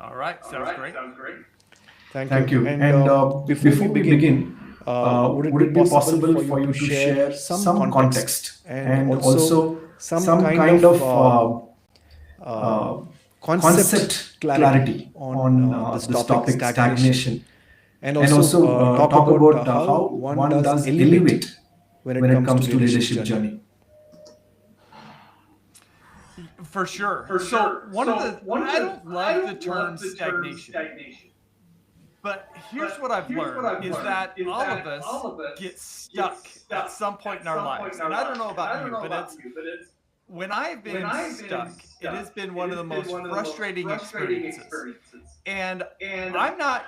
All right, sounds great. Thank you. And before we begin, would it be possible for you to share some context and also some kind of uh, concept clarity on this topic, stagnation, and also talk about how one does elevate when it comes to leadership journey? For sure. So I don't love the term stagnation, but here's what I've learned is that all of us get stuck at some point in our lives. And I don't know about you, but when I've been stuck, it has been one of the most frustrating experiences. And I'm not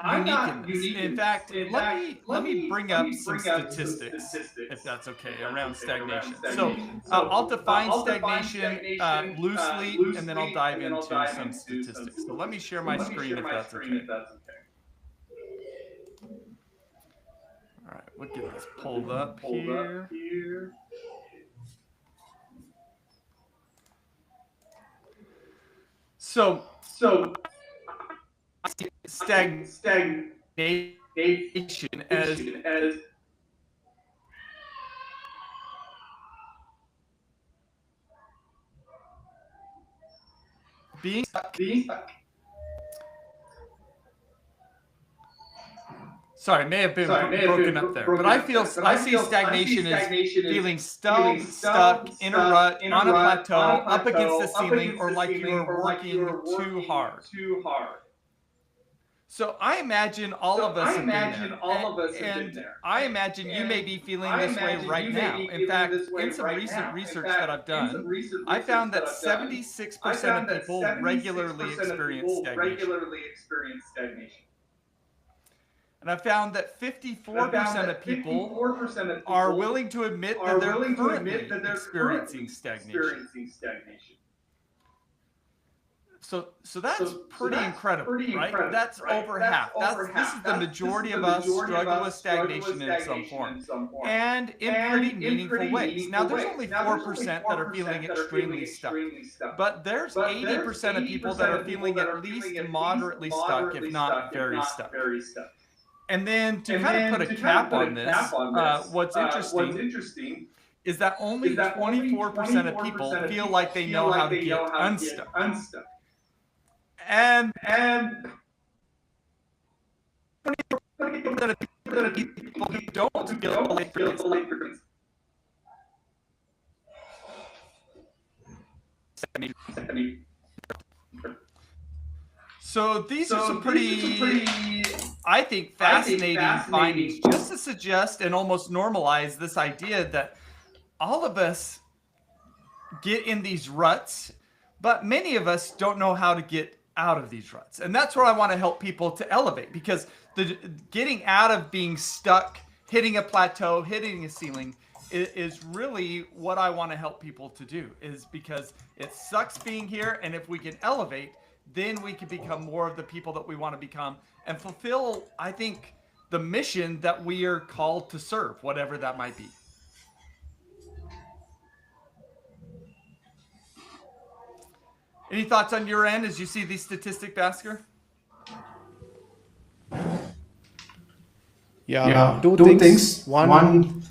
unique in this. In fact, let me bring up some statistics, if that's okay, around stagnation. So I'll define stagnation loosely, and then I'll dive into some statistics. So let me share my screen if that's okay. All right, we'll get this pulled up here. So stagnation as being stuck. Sorry, may have been broken up there, but I see stagnation as feeling stuck in a rut, on a plateau, up against the ceiling, or like you are working too hard. So I imagine all of us have been there, and I imagine you may be feeling this way right now. In fact, in some recent research that I've done, I found that 76% of people regularly experience stagnation. And I found that 54% of people are willing to admit that they're currently experiencing stagnation. So that's pretty incredible, right? That's over half. This is the majority of us struggle with stagnation in some form, and in pretty meaningful ways. Now, there's only 4% that are feeling extremely stuck, but there's 80% of people that are feeling at least moderately stuck, if not very stuck. And then to kind of put a cap on this, what's interesting is that only 24% of people feel like they know how to get unstuck. And 20% of people who don't feel like so these are some pretty, I think, fascinating findings, just to suggest and almost normalize this idea that all of us get in these ruts, but many of us don't know how to get out of these ruts. And that's where I want to help people to elevate, because getting out of being stuck, hitting a plateau, hitting a ceiling is really what I want to help people to do, is because it sucks being here. And if we can elevate, then we can become more of the people that we want to become and fulfill, I think, the mission that we are called to serve, whatever that might be. Any thoughts on your end as you see these statistics, Basker? Yeah, two things. One,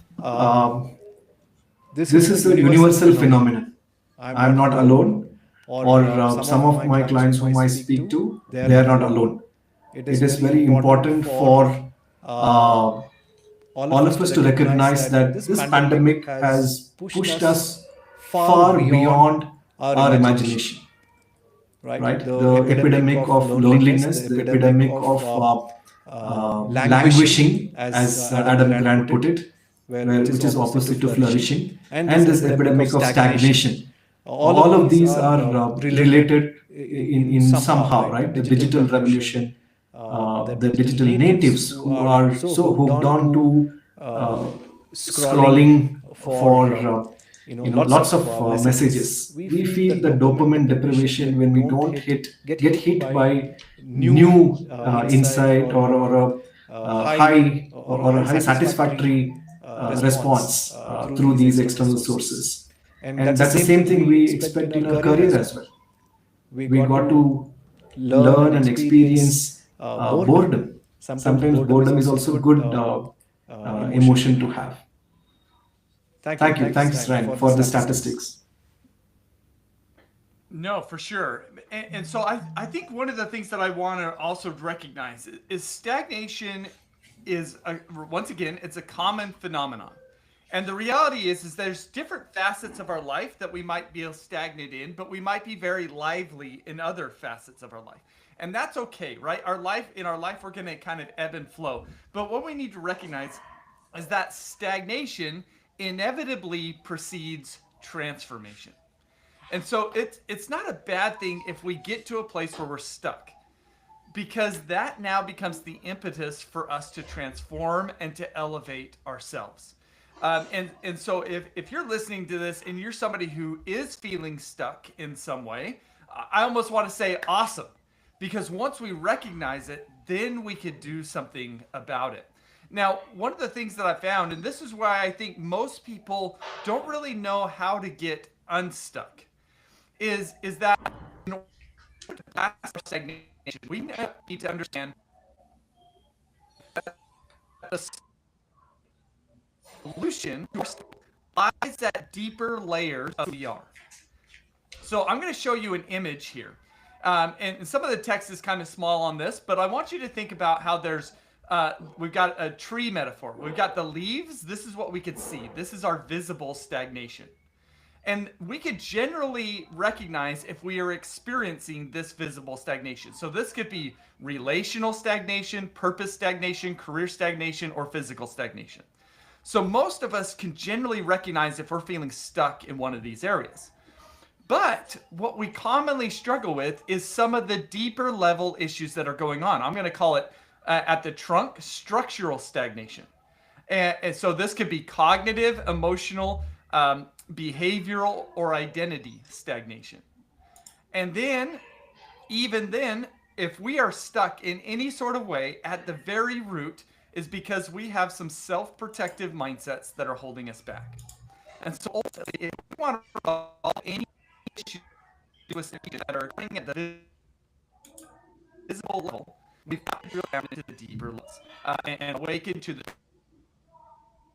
this is a universal phenomenon. I'm not alone, or some of my clients whom I speak to, they are not alone. It is very important for all of us to recognize that this pandemic has pushed us far beyond our imagination. Right? The epidemic of loneliness, the epidemic of languishing, as Adam Grant put it, which is opposite to flourishing, and this epidemic of stagnation. All of these are related in somehow, right? The digital revolution, the digital natives who are so hooked on to scrolling for lots of messages. We feel the dopamine deprivation when we don't get hit by new insight or a high or a high satisfactory response through these external sources. And that's the same thing we expect in our career as well. We got to learn and experience boredom. Sometimes boredom is also a good emotion to have. Thank you. Thanks, Ryan, for the statistics. No, for sure. And so I think one of the things that I want to also recognize is stagnation is, once again, it's a common phenomenon. And the reality is there's different facets of our life that we might be stagnant in, but we might be very lively in other facets of our life. And that's okay, right? In our life, we're going to kind of ebb and flow. But what we need to recognize is that stagnation inevitably precedes transformation. And so it's not a bad thing if we get to a place where we're stuck, because that now becomes the impetus for us to transform and to elevate ourselves. And so if you're listening to this and you're somebody who is feeling stuck in some way, I almost want to say awesome, because once we recognize it, then we could do something about it. Now, one of the things that I found, and this is why I think most people don't really know how to get unstuck, is that in order to pass our stagnation, we need to understand that the solution lies at deeper layers of who we are. So I'm going to show you an image here. And some of the text is kind of small on this, but I want you to think about how we've got a tree metaphor. We've got the leaves. This is what we could see. This is our visible stagnation. And we could generally recognize if we are experiencing this visible stagnation. So this could be relational stagnation, purpose stagnation, career stagnation, or physical stagnation. So most of us can generally recognize if we're feeling stuck in one of these areas. But what we commonly struggle with is some of the deeper level issues that are going on. I'm going to call it at the trunk, structural stagnation. And so this could be cognitive, emotional, behavioral, or identity stagnation. And then, even then, if we are stuck in any sort of way, at the very root is because we have some self-protective mindsets that are holding us back. And so ultimately, if we want to resolve any issues that are occurring at the visible level, we've got to drill down into the deeper levels and awaken to the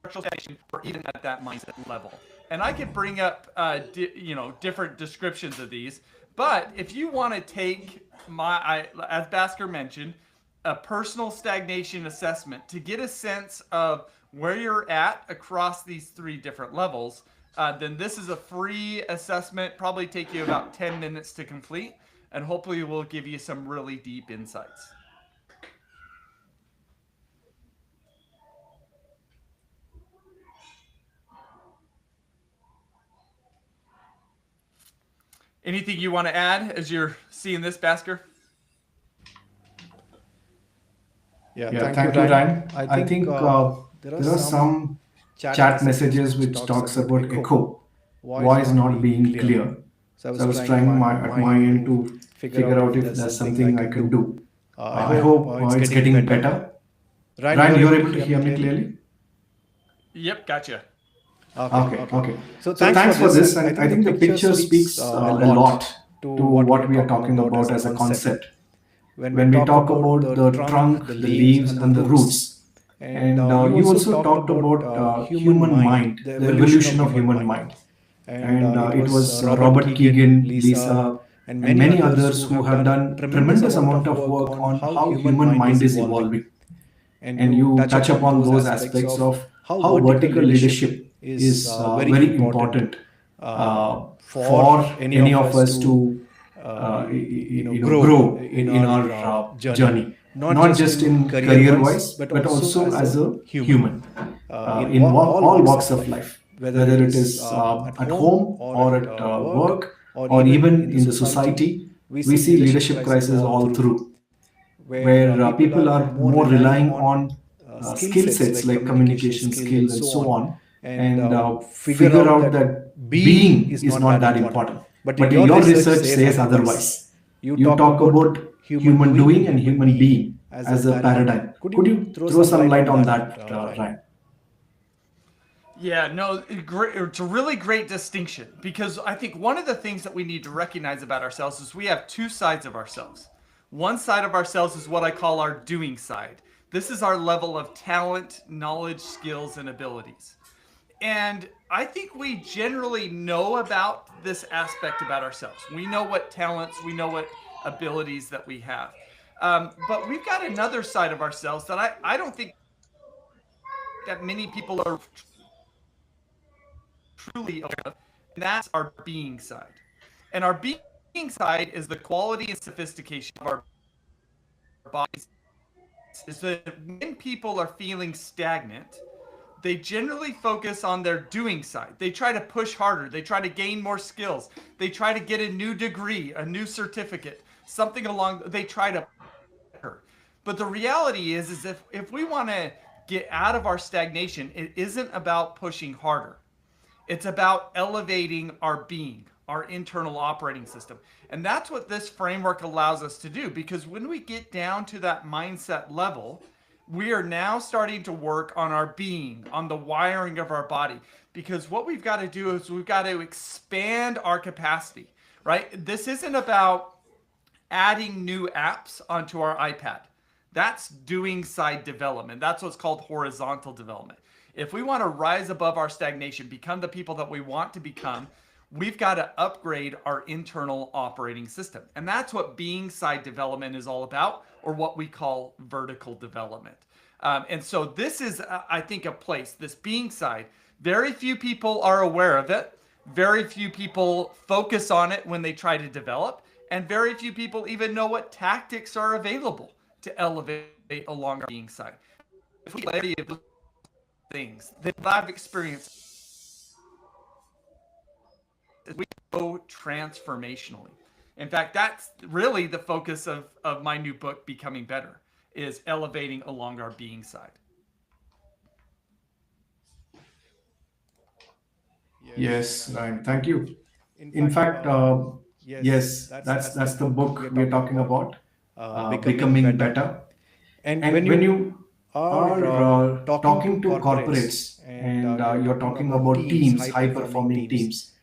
structural stagnation, or even at that mindset level. And I could bring up different descriptions of these, but if you want to take as Bhaskar mentioned, a personal stagnation assessment to get a sense of where you're at across these 3 different levels, then this is a free assessment, probably take you about 10 minutes to complete, and hopefully will give you some really deep insights. Anything you want to add as you're seeing this, Bhaskar? Yeah, thank you, Ryan. I think there are some chat messages which talks about echo, voice not being clear. So I was trying at my end to figure out if there's something I can do. I hope it's getting better. Ryan, you're able to hear me clearly? Yep, gotcha. Okay. So thanks for this. And I think the picture speaks a lot to what we are talking about as a concept. When we talk about the trunk, the leaves, and the roots. And you also talked about human mind, the evolution of human mind. And it was Robert Keegan, Lisa, and many others who have done tremendous amount of work on how human mind is evolving. And you touch upon those aspects of how vertical leadership is very important for any of us to grow in our journey, not just in career-wise, but also as a human in all walks of life, whether it is at home or at work or even in the society. We see leadership crisis all through, where people are more relying on skill sets like communication skills and so on, and figure out that being is not that important. But your research says otherwise. You talk about human doing and human being as a paradigm. Could you throw some light on that, Ryan? Yeah, no, it's a really great distinction, because I think one of the things that we need to recognize about ourselves is we have 2 sides of ourselves. One side of ourselves is what I call our doing side. This is our level of talent, knowledge, skills, and abilities. And I think we generally know about this aspect about ourselves. We know what talents, we know what abilities that we have. But we've got another side of ourselves that I don't think that many people are truly aware of, and that's our being side. And our being side is the quality and sophistication of our bodies. Is that when people are feeling stagnant, they generally focus on their doing side. They try to push harder. They try to gain more skills. They try to get a new degree, a new certificate, something along. They try to. But the reality is if we want to get out of our stagnation, it isn't about pushing harder. It's about elevating our being, our internal operating system. And that's what this framework allows us to do, because when we get down to that mindset level, we are now starting to work on our being, on the wiring of our body. Because what we've got to do is we've got to expand our capacity, right? This isn't about adding new apps onto our iPad. That's doing side development. That's what's called horizontal development. If we want to rise above our stagnation, become the people that we want to become, we've got to upgrade our internal operating system. And that's what being side development is all about, or what we call vertical development. And so this is, I think, a place, this being side, very few people are aware of it. Very few people focus on it when they try to develop. And very few people even know what tactics are available to elevate along our being side. If we let of those things that I've experienced, we go transformationally. In fact, that's really the focus of my new book, Becoming Better, is elevating along our being side. Yes, Ryan, thank you. In fact, yes, that's the book we're talking about, Becoming Better. And when you are talking to corporates and you're talking about teams, high-performing teams,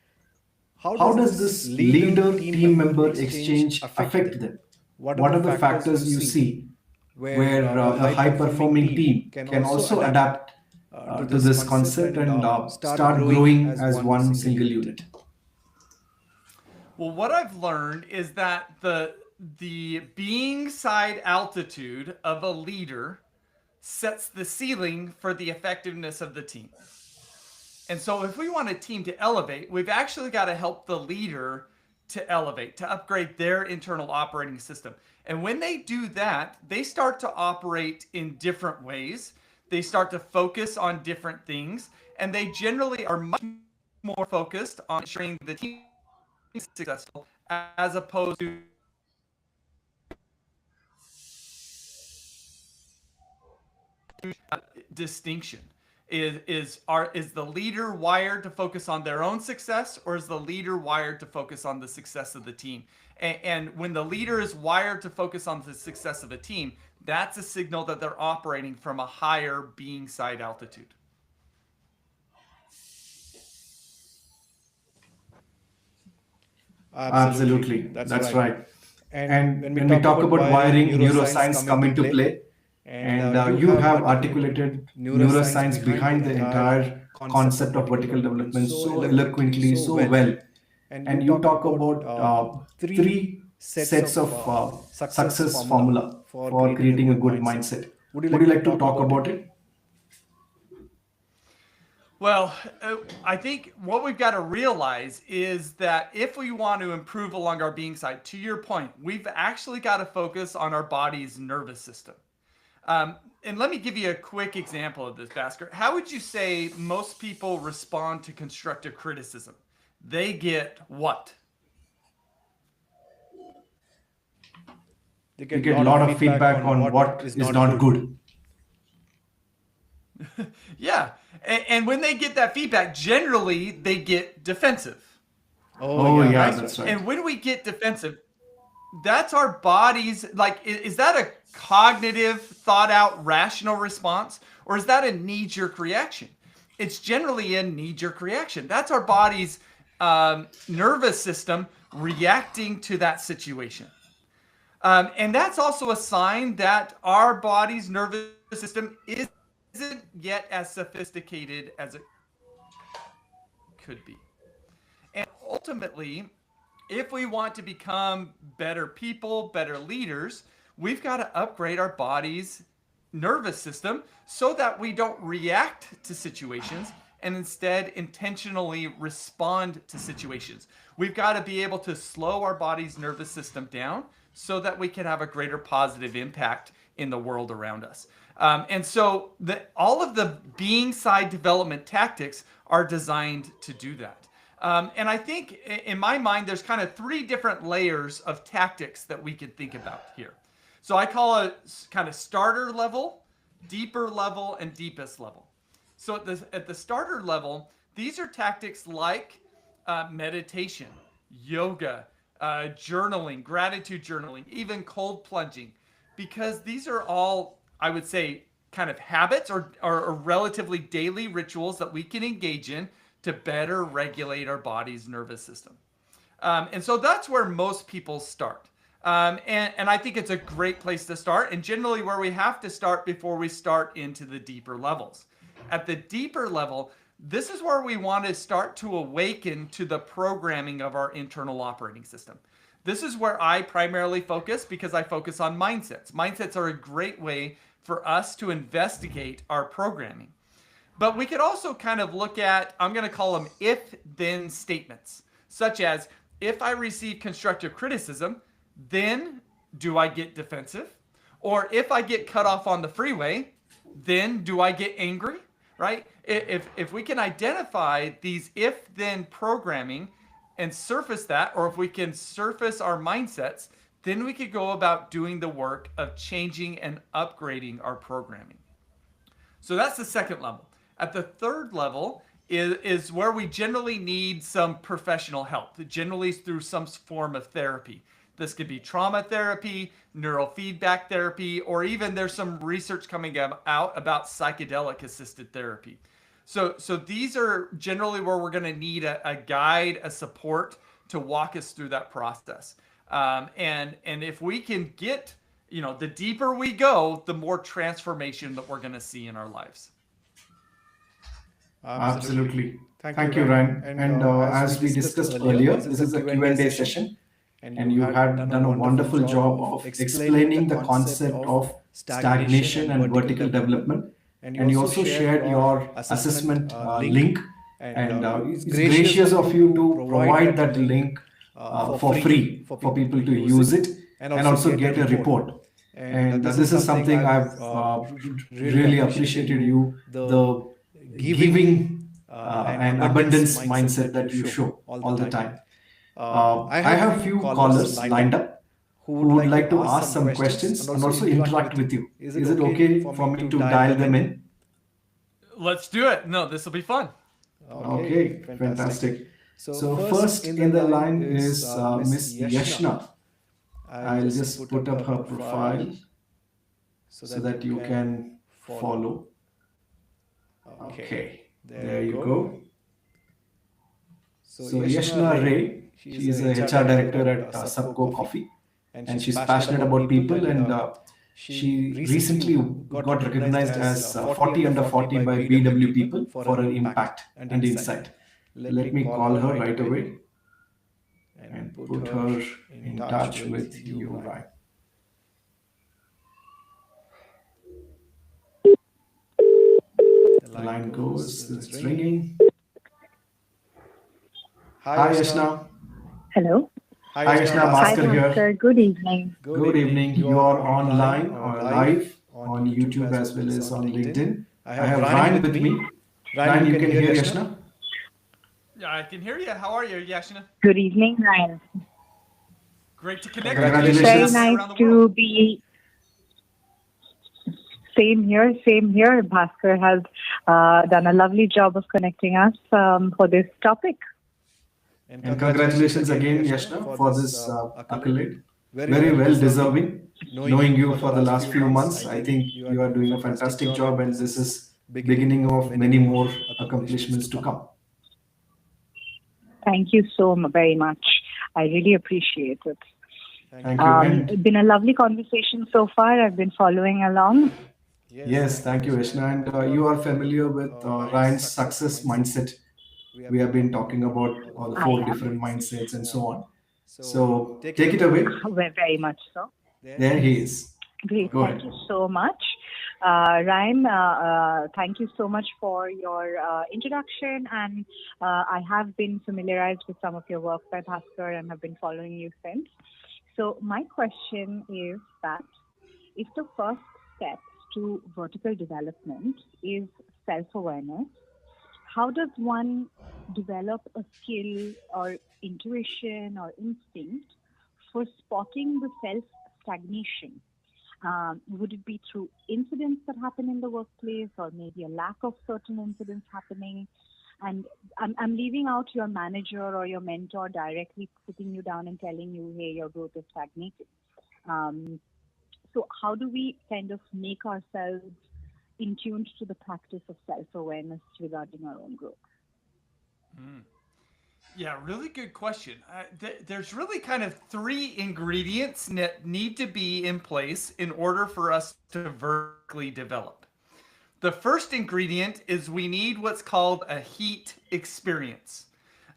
how does this leader-team member exchange affect them? What are the factors you see where a high-performing team can also adapt to this concept and start growing as one single unit? Well, what I've learned is that the being side altitude of a leader sets the ceiling for the effectiveness of the team. And so if we want a team to elevate, we've actually got to help the leader to elevate, to upgrade their internal operating system. And when they do that, they start to operate in different ways. They start to focus on different things, and they generally are much more focused on ensuring the team is successful as opposed to distinction. Is the leader wired to focus on their own success, or is the leader wired to focus on the success of the team? And when the leader is wired to focus on the success of a team, that's a signal that they're operating from a higher being side altitude. Absolutely. That's right. And when we talk about wiring, neuroscience come into play. And you have articulated neuroscience behind the entire concept of vertical development so eloquently, so well. And you talk about three sets of success formula for creating a good mindset. Would you like to talk about it? Well, I think what we've got to realize is that if we want to improve along our being side, to your point, we've actually got to focus on our body's nervous system. And let me give you a quick example of this, Bhaskar. How would you say most people respond to constructive criticism? They get what? They get a lot of feedback on what is not good. Yeah. And when they get that feedback, generally they get defensive. Oh yeah, that's right. And when we get defensive, that's our body's, like, is that a cognitive, thought out, rational response? Or is that a knee-jerk reaction? It's generally a knee-jerk reaction. That's our body's nervous system reacting to that situation. And that's also a sign that our body's nervous system isn't yet as sophisticated as it could be. And ultimately, if we want to become better people, better leaders, we've got to upgrade our body's nervous system so that we don't react to situations and instead intentionally respond to situations. We've got to be able to slow our body's nervous system down so that we can have a greater positive impact in the world around us. And so all of the being side development tactics are designed to do that. And I think in my mind, there's kind of 3 different layers of tactics that we can think about here. So I call it kind of starter level, deeper level, and deepest level. So at the starter level, these are tactics like meditation, yoga, journaling, gratitude journaling, even cold plunging, because these are all, I would say, kind of habits or relatively daily rituals that we can engage in to better regulate our body's nervous system. And so that's where most people start. And I think it's a great place to start, and generally where we have to start before we start into the deeper levels. At the deeper level, this is where we want to start to awaken to the programming of our internal operating system. This is where I primarily focus because I focus on mindsets. Mindsets are a great way for us to investigate our programming. But we could also kind of look at, I'm going to call them if-then statements, such as, if I receive constructive criticism, then do I get defensive? Or if I get cut off on the freeway, then do I get angry? Right? If we can identify these if-then programming and surface that, or if we can surface our mindsets, then we could go about doing the work of changing and upgrading our programming. So that's the second level. At the third level is where we generally need some professional help, generally through some form of therapy. This could be trauma therapy, neurofeedback therapy, or even there's some research coming out about psychedelic assisted therapy. So these are generally where we're going to need a guide, a support to walk us through that process. And if we can get, the deeper we go, the more transformation that we're going to see in our lives. Absolutely. Thank you, Ryan. And as we discussed earlier, this is a Q&A session. And you had done a wonderful job of explaining the concept of stagnation and vertical development. And you also shared your assessment link. And it's gracious of you to provide that link for free for people to use it and also get a report. And this is something I've really appreciated you, the giving and abundance mindset that you show all the time. I have few callers lined up who would like to ask some questions and also interact with you. Is it okay for me to dial them in? Let's do it. No, this will be fun. Okay, fantastic. So first in the line is Miss Yashna. I'll just put up her profile so that you can follow. Okay, there you go. So Yashna Ray, she is a HR director at Subco Coffee, and she's passionate about people, and she recently got recognized as 40 under 40 by BW People for her impact and insight. Let me call her right away and put her in touch with you, right? The line goes, it's ringing. Hi, Yashna. Hello. Hi, Yashna. Bhaskar here. Good evening. Good evening. You are online or live on YouTube as well as on LinkedIn. I have Ryan with me. Ryan, you can hear Yashna? Yeah, I can hear you. How are you, Yashna? Good evening, Ryan. Great to connect. Congratulations. Very nice to be. Same here. Bhaskar has done a lovely job of connecting us for this topic. And congratulations again, Yashna, for this accolade. Very well deserving. Knowing you for the last few months, I think you are doing a fantastic job, and this is beginning of many more accomplishments to come. Thank you so very much. I really appreciate it. Thank you. It's been a lovely conversation so far. I've been following along. Yes, thank you, Yashna. And you are familiar with Ryan's success mindset. We have been talking about all the 4 different mindsets and so on. So take it away. Very much so. There he is. Great. Thank you so much. Ryan, thank you so much for your introduction. And I have been familiarized with some of your work by Bhaskar and have been following you since. So my question is that if the first step to vertical development is self-awareness, how does one develop a skill or intuition or instinct for spotting the self-stagnation? Would it be through incidents that happen in the workplace, or maybe a lack of certain incidents happening? And I'm leaving out your manager or your mentor directly sitting you down and telling you, hey, your growth is stagnating. So how do we kind of make ourselves in tune to the practice of self-awareness regarding our own growth? Yeah, really good question. There's really kind of three ingredients that need to be in place in order for us to vertically develop. The first ingredient is we need what's called a heat experience.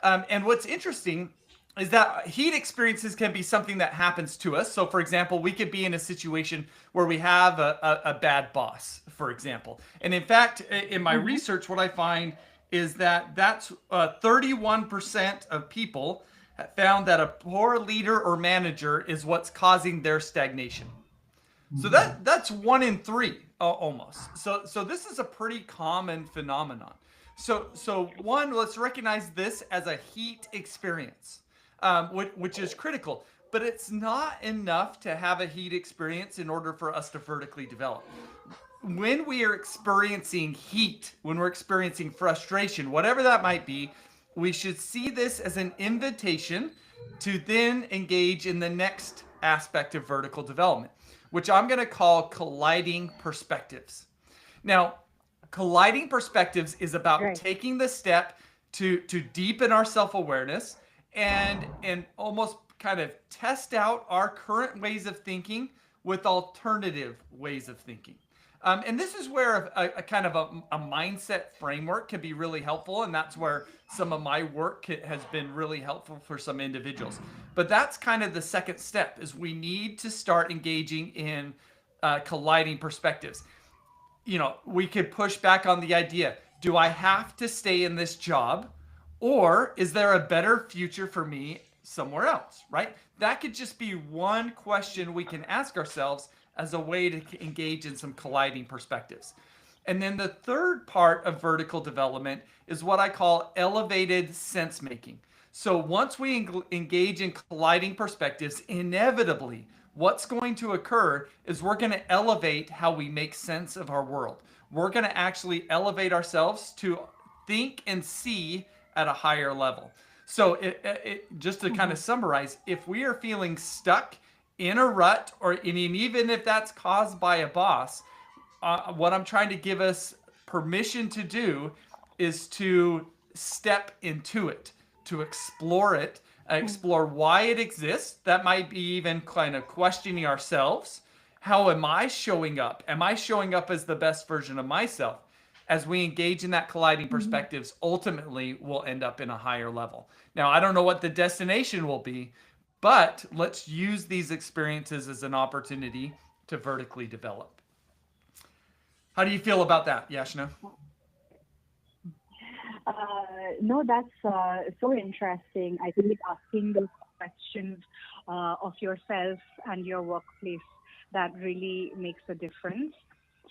And what's interesting is that heat experiences can be something that happens to us. So, for example, we could be in a situation where we have a bad boss, for example. And in fact, in my research, what I find is that that's 31% of people found that a poor leader or manager is what's causing their stagnation. So that's 1 in 3 almost. So this is a pretty common phenomenon. So one, let's recognize this as a heat experience, which is critical. But it's not enough to have a heat experience in order for us to vertically develop. When we are experiencing heat, when we're experiencing frustration, whatever that might be, we should see this as an invitation to then engage in the next aspect of vertical development, which I'm going to call colliding perspectives. Now, colliding perspectives is about taking the step to deepen our self-awareness and almost kind of test out our current ways of thinking with alternative ways of thinking. And this is where a kind of a mindset framework can be really helpful, and that's where some of my work has been really helpful for some individuals. But that's kind of the second step, is we need to start engaging in colliding perspectives. You know, we could push back on the idea, do I have to stay in this job, or is there a better future for me somewhere else, right? That could just be one question we can ask ourselves as a way to engage in some colliding perspectives. And then the third part of vertical development is what I call elevated sense making. So once we engage in colliding perspectives, inevitably what's going to occur is we're going to elevate how we make sense of our world. We're going to actually elevate ourselves to think and see at a higher level. So just to kind of summarize, if we are feeling stuck in a rut, or even if that's caused by a boss, what I'm trying to give us permission to do is to step into it, to explore it, explore why it exists. That might be even kind of questioning ourselves. How am I showing up? Am I showing up as the best version of myself? As we engage in that colliding perspectives, ultimately we'll end up in a higher level. Now, I don't know what the destination will be, but let's use these experiences as an opportunity to vertically develop. How do you feel about that, Yashna? No, that's so interesting. I think asking those questions of yourself and your workplace, that really makes a difference.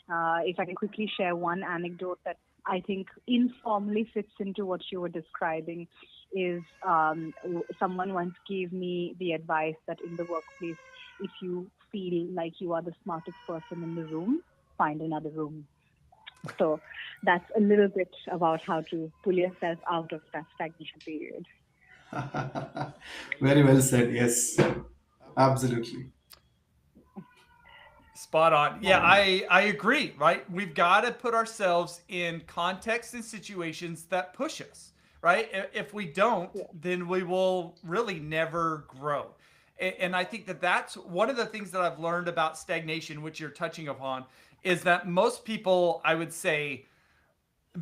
If I can quickly share one anecdote that I think informally fits into what you were describing, is someone once gave me the advice that in the workplace, if you feel like you are the smartest person in the room, find another room. So that's a little bit about how to pull yourself out of that stagnation period. Very well said. Yes, absolutely. Spot on. Yeah, I agree, right? We've got to put ourselves in contexts and situations that push us, right? If we don't, then we will really never grow. And I think that that's one of the things that I've learned about stagnation, which you're touching upon, is that most people, I would say,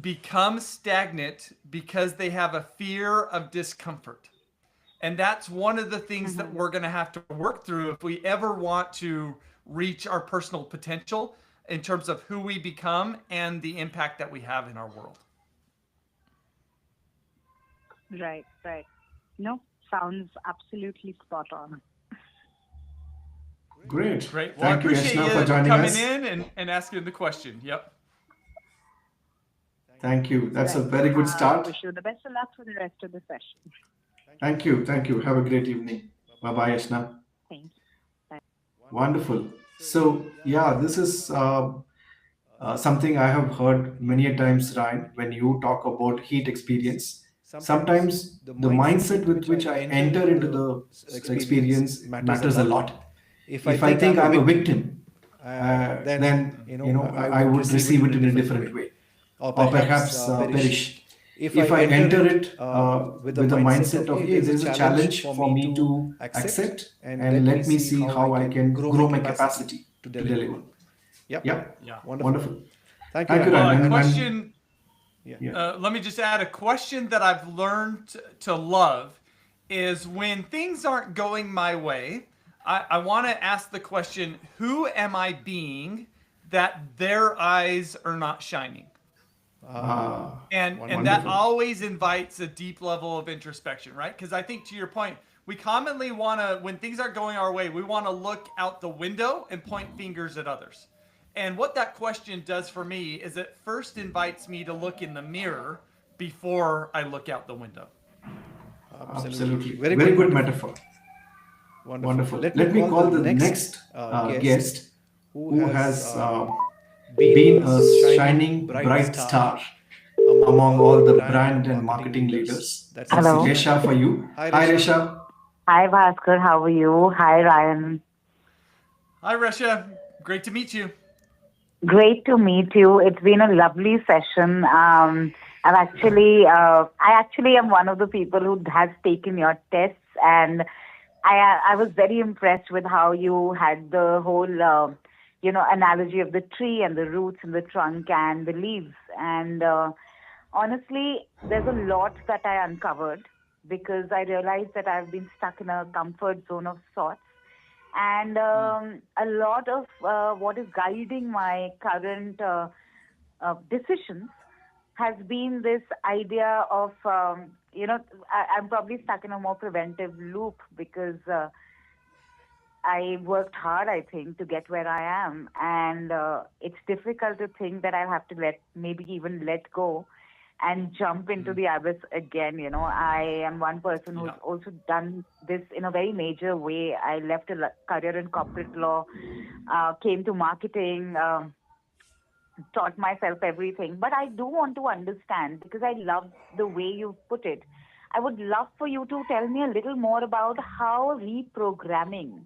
become stagnant because they have a fear of discomfort. And that's one of the things that we're going to have to work through if we ever want to reach our personal potential in terms of who we become and the impact that we have in our world. Right, right. No, sounds absolutely spot on. Great. Great. Well, I Thank you, appreciate Yashna, for you joining coming us. in and asking the question. Yep. Thank you. That's a Right. very good start. Wish you the best of luck for the rest of the session. Thank you. Thank you. Have a great evening. Bye bye, Yashna. Thank you. Bye. Wonderful. So, yeah, this is something I have heard many a times, Ryan, when you talk about heat experience. Sometimes the mindset with which I enter into the experience matters a lot. If I think I'm a victim, then I would receive it in a different way, or perhaps perish. If I enter it with the mindset of, hey, there is a challenge for me to accept, and let me see how I can grow my capacity to deliver. Yep, Yeah. wonderful. Thank Thank you, you, Well, Ryan. a Ryan. question. Yeah. Let me just add a question that I've learned to love is when things aren't going my way, I want to ask the question, who am I being that their eyes are not shining? And that Wonderful. always invites a deep level of introspection, right? Because I think to your point, we commonly want to, when things aren't going our way, we want to look out the window and point fingers at others. And what that question does for me is it first invites me to look in the mirror before I look out the window. Absolutely. Very Very good good metaphor. metaphor. Wonderful. Wonderful. Let me Let me call call the the next next guest guest who who has has been been a a shining shining bright bright star star among among all all the the brand brand and and marketing marketing leaders. leaders. That's That's Hello. Resha for you. Hi, Hi, Resha. Resha. Hi, Bhaskar. How are you? Hi, Ryan. Hi, Resha. Great to meet you. Great to meet you. It's been a lovely session. I actually am one of the people who has taken your tests, and I was very impressed with how you had the whole, analogy of the tree and the roots and the trunk and the leaves. And honestly, there's a lot that I uncovered because I realized that I've been stuck in a comfort zone of sorts. And a lot of what is guiding my current decisions has been this idea of, I'm probably stuck in a more preventive loop because I worked hard, I think, to get where I am. And it's difficult to think that I have to maybe even let go and jump into the abyss again. I am one person who's Yeah. also done this in a very major way. I left a career in corporate law, came to marketing, taught myself everything. But I do want to understand because I love the way you put it. I would love for you to tell me a little more about how reprogramming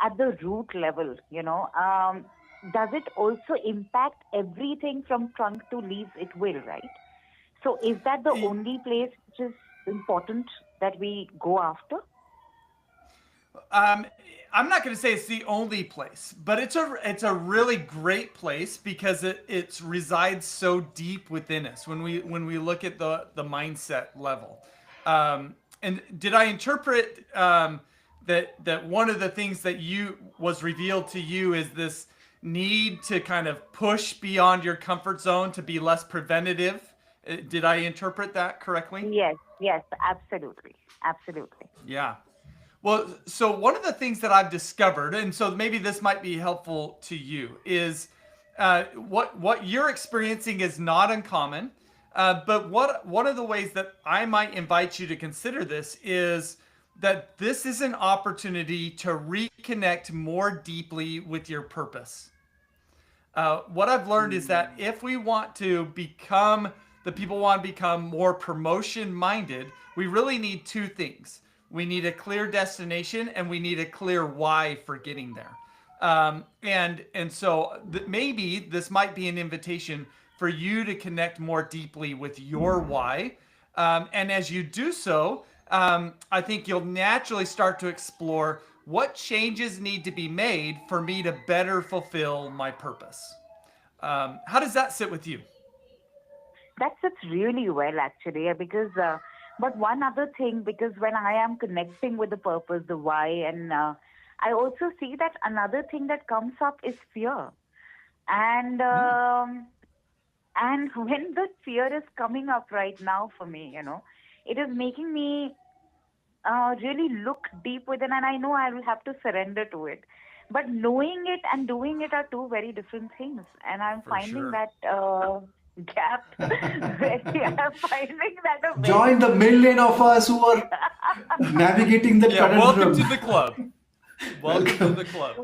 at the root level, does it also impact everything from trunk to leaves? It will, right? So is that the only place which is important that we go after? Um, I'm not going to say it's the only place, but it's a really great place because it resides so deep within us when we look at the mindset level. And did I interpret that one of the things that you was revealed to you is this need to kind of push beyond your comfort zone to be less preventative? Did I interpret that correctly? Yes, yes, absolutely. Absolutely. Yeah. Well, so one of the things that I've discovered, and so maybe this might be helpful to you, is what you're experiencing is not uncommon. But what one of the ways that I might invite you to consider this is that this is an opportunity to reconnect more deeply with your purpose. What I've learned is that if we want to become the people want to become more promotion minded, we really need two things. We need a clear destination and we need a clear why for getting there. And so maybe this might be an invitation for you to connect more deeply with your why. And as you do so, I think you'll naturally start to explore what changes need to be made for me to better fulfill my purpose. How does that sit with you? That fits really well, actually, because, but one other thing, because when I am connecting with the purpose, the why, and I also see that another thing that comes up is fear. And and when the fear is coming up right now for me, it is making me really look deep within, and I know I will have to surrender to it. But knowing it and doing it are two very different things. And I'm For finding sure. that gap I'm finding that a Join the very million of us who are navigating the Yeah, welcome conundrum. to the club. Welcome to Welcome. the club.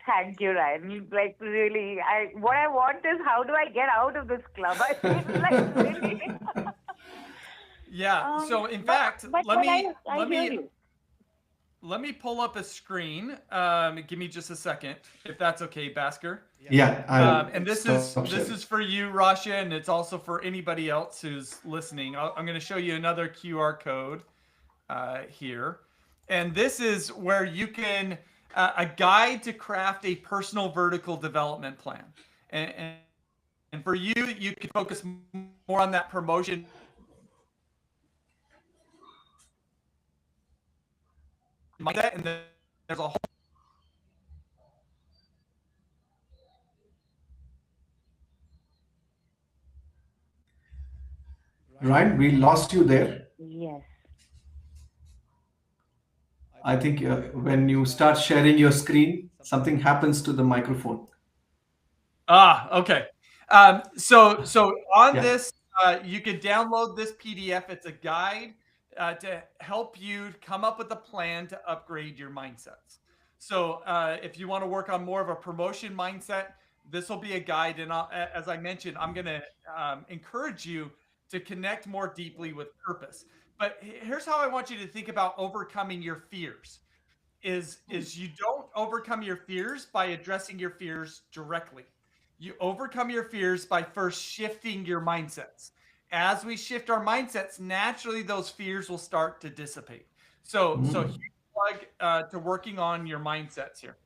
Thank you, Ryan. Like really, what I want is how do I get out of this club? I feel like really. Yeah. So in But fact, but let but me I let hear me you. let me pull up a screen. Give me just a second, if that's okay, Basker. Yeah, I'll And this stop is sharing. for you, Rasha, and it's also for anybody else who's listening. I'm going to show you another QR code here, and this is where you can a guide to craft a personal vertical development plan. And for you, you can focus more on that promotion mindset, and then there's a whole Ryan, we lost you there. Yes. I think when you start sharing your screen, something happens to the microphone. Okay. So on Yeah. this, you can download this PDF. It's a guide to help you come up with a plan to upgrade your mindsets. So if you want to work on more of a promotion mindset, this will be a guide. And as I mentioned, I'm going to encourage you to connect more deeply with purpose. But here's how I want you to think about overcoming your fears. Is you don't overcome your fears by addressing your fears directly. You overcome your fears by first shifting your mindsets. As we shift our mindsets, naturally those fears will start to dissipate. So huge plug to working on your mindsets here.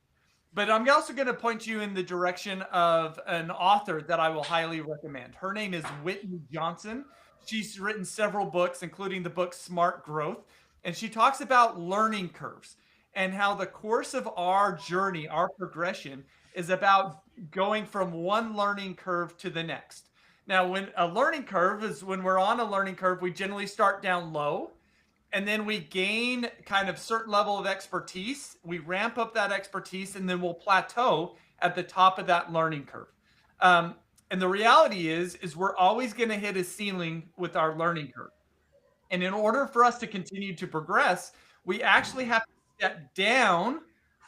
But I'm also going to point you in the direction of an author that I will highly recommend. Her name is Whitney Johnson. She's written several books, including the book Smart Growth. And she talks about learning curves and how the course of our journey, our progression, is about going from one learning curve to the next. Now, when a learning curve is when we're on a learning curve, we generally start down low, and then we gain kind of certain level of expertise. We ramp up that expertise, and then we'll plateau at the top of that learning curve. And the reality is we're always going to hit a ceiling with our learning curve. And in order for us to continue to progress, we actually have to step down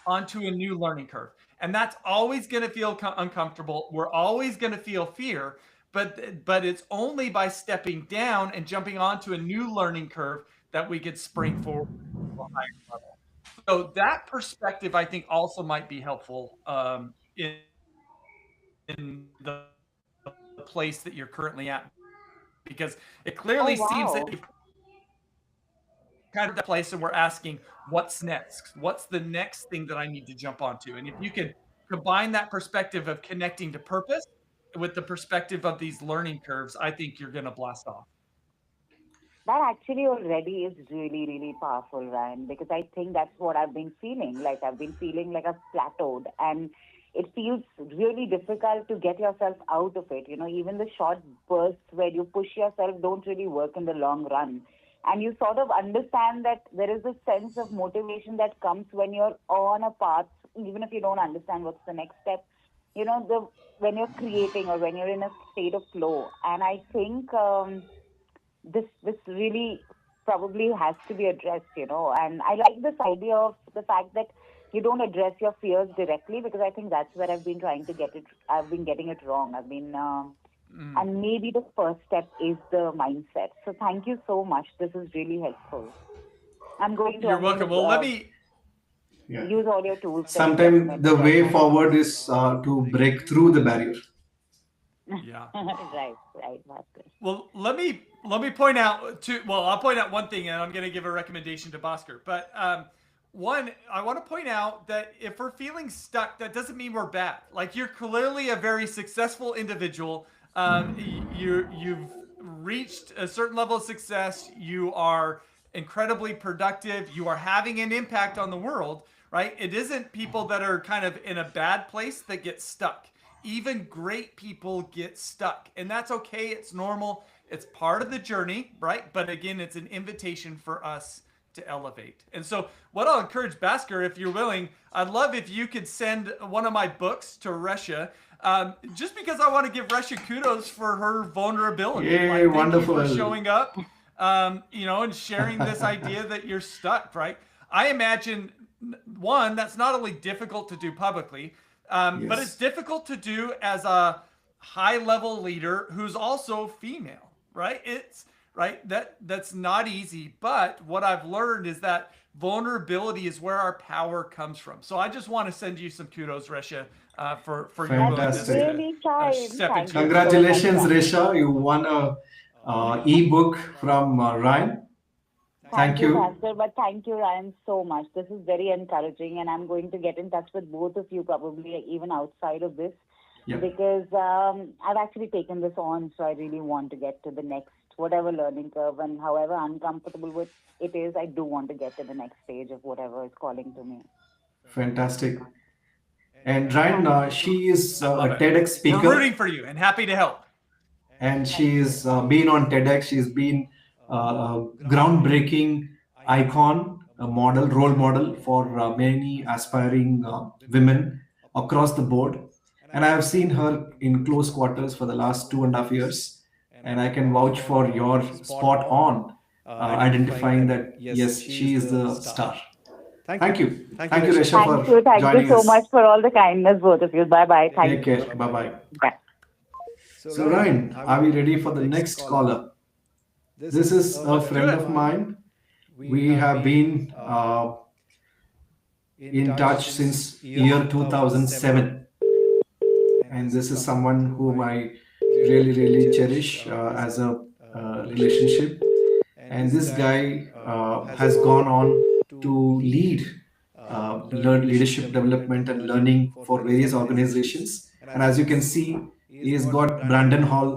onto a new learning curve. And that's always going to feel uncomfortable. We're always going to feel fear, but it's only by stepping down and jumping onto a new learning curve that we could spring forward to a higher level. So that perspective, I think, also might be helpful in the place that you're currently at, because it Oh clearly seems that wow. you've kind of that place and we're asking, what's next? What's the next thing that I need to jump onto? And if you could combine that perspective of connecting to purpose with the perspective of these learning curves, I think you're going to blast off. That actually already is really, really powerful, Ryan, because I think that's what I've been feeling. Like I've been feeling like I've plateaued and it feels really difficult to get yourself out of it. Even the short bursts where you push yourself don't really work in the long run. And you sort of understand that there is a sense of motivation that comes when you're on a path, even if you don't understand what's the next step. When you're creating or when you're in a state of flow. And I think this really probably has to be addressed. And I like this idea of the fact that you don't address your fears directly, because I think that's where I've been trying to get it. I've been getting it wrong. And maybe the first step is the mindset. So thank you so much. This is really helpful. You're I'm going welcome. to Well, let me Yeah. use all your tools that you Sometimes the recommended right way now. forward is to break through the barrier. yeah. Right, Bhaskar. Well, let me point out two. Well, I'll point out one thing, and I'm going to give a recommendation to Bhaskar. But one, I want to point out that if we're feeling stuck, that doesn't mean we're bad. Like you're clearly a very successful individual. You've reached a certain level of success. You are incredibly productive. You are having an impact on the world, right? It isn't people that are kind of in a bad place that get stuck. Even great people get stuck, and that's okay. It's normal. It's part of the journey, right? But again, it's an invitation for us to elevate. And so what I'll encourage Bhaskar, if you're willing, I'd love if you could send one of my books to Resha, just because I want to give Resha kudos for her vulnerability. Yay, Like, thank you wonderful. for showing up, and sharing this idea that you're stuck, right? I imagine, one, that's not only difficult to do publicly, but it's difficult to do as a high-level leader who's also female, right? It's right that's not easy. But what I've learned is that vulnerability is where our power comes from. So I just want to send you some kudos, Resha, for your willingness Fantastic. Really to kind. step Thank into you it. Congratulations, so much, Resha. You won a ebook from Ryan. Thank Thank you, you. Bhaskar, but thank you, Ryan, so much. This is very encouraging, and I'm going to get in touch with both of you probably even outside of this Yeah. because I've actually taken this on, so I really want to get to the next whatever learning curve, and however uncomfortable with it is, I do want to get to the next stage of whatever is calling to me. Fantastic. And Ryan, she is I love a it. TEDx We're speaker, rooting for you and happy to help. and she's been on TEDx. She's been a groundbreaking icon, a model, role model for many aspiring women across the board. And I have seen her in close quarters for the last 2.5 years. And I can vouch for your spot on identifying that, yes, she is the star. Thank you. Thank you, Resha, for Thank you joining so us. much for all the kindness, both of you. Bye-bye. Thank Take you. care. Bye-bye. Bye. So, Ryan, are we ready for the next caller? This is a Let's do friend it. of mine. We have been in touch since year 2007. And this is someone whom I really, really cherish as a relationship. And this guy has gone on to lead leadership development and learning for various organizations. And as you can see, he has got Brandon Hall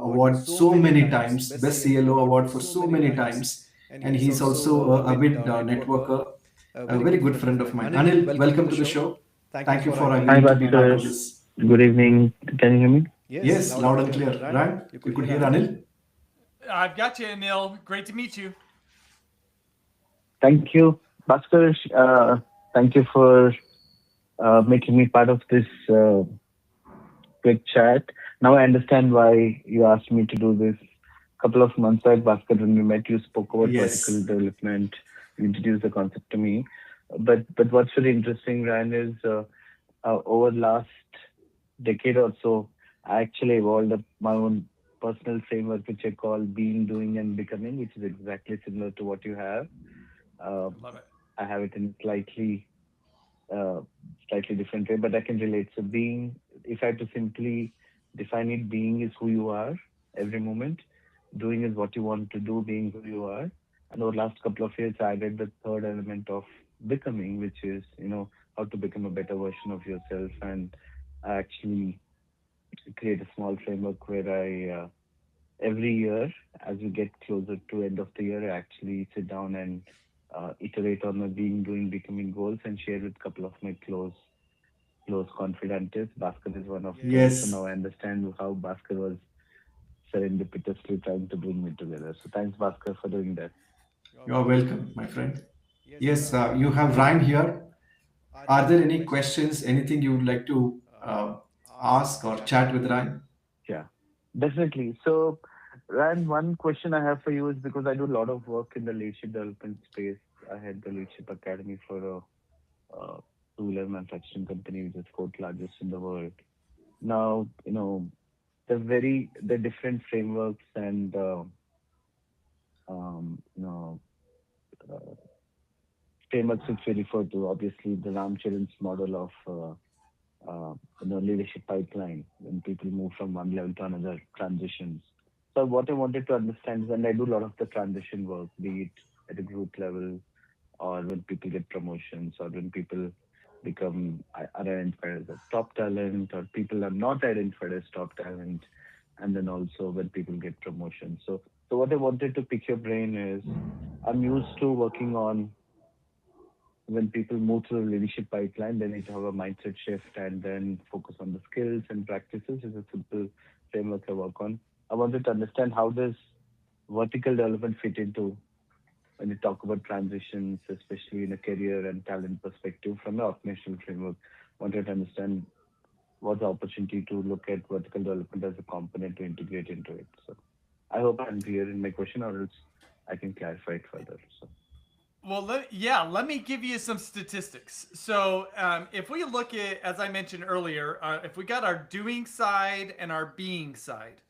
award so many times, best CLO award for so many times. And he's also a avid networker, a very good friend of mine. Anil, welcome to the show. Thank you for Hi, agreeing to be part of Bhaskar. this. Good evening. Can you hear me? Yes, loud and clear. Ryan, you could hear Anil? I've got you, Anil. Great to meet you. Thank you, Bhaskar. Thank you for making me part of this quick chat. Now I understand why you asked me to do this. A couple of months back, Bhaskar, when we met, you spoke about vertical development. You introduced the concept to me. But what's really interesting, Ryan, is over the last decade or so, I actually evolved my own personal framework, which I call being, doing, and becoming, which is exactly similar to what you have. Love it. I have it in slightly different way, but I can relate. So being, if I had to simply define it, being is who you are every moment. Doing is what you want to do, being who you are. And over the last couple of years, I added the third element of becoming, which is, how to become a better version of yourself. And I actually create a small framework where I, every year, as we get closer to end of the year, I actually sit down and iterate on my being, doing, becoming goals and share with a couple of my close confidants. Bhaskar is one of them. Yes. So now I understand how Bhaskar was serendipitously trying to bring me together. So thanks, Bhaskar, for doing that. You're welcome, my friend. Yes, you have Ryan here. Are there any questions, anything you would like to ask or chat with Ryan? Yeah, definitely. So, Ryan, one question I have for you is because I do a lot of work in the leadership development space. I had the Leadership Academy for a two-wheeler manufacturing company, which is fourth largest in the world. Now, the different frameworks and um, you know uh, frameworks which we refer to. Obviously, the Ramcharan's model of leadership pipeline when people move from one level to another transitions. So what I wanted to understand is, and I do a lot of the transition work, be it at a group level or when people get promotions or when people are identified as a top talent or people are not identified as top talent, and then also when people get promotions. So what I wanted to pick your brain is, I'm used to working on when people move through the leadership pipeline, they need to have a mindset shift and then focus on the skills and practices. Is a simple framework I work on. I wanted to understand, how does vertical development fit into when you talk about transitions, especially in a career and talent perspective from an organizational framework. Wanted to understand what's the opportunity to look at vertical development as a component to integrate into it. So I hope I'm clear in my question, or else I can clarify it further. So. Well, let me give you some statistics. So, if we look at, as I mentioned earlier, if we got our doing side and our being side,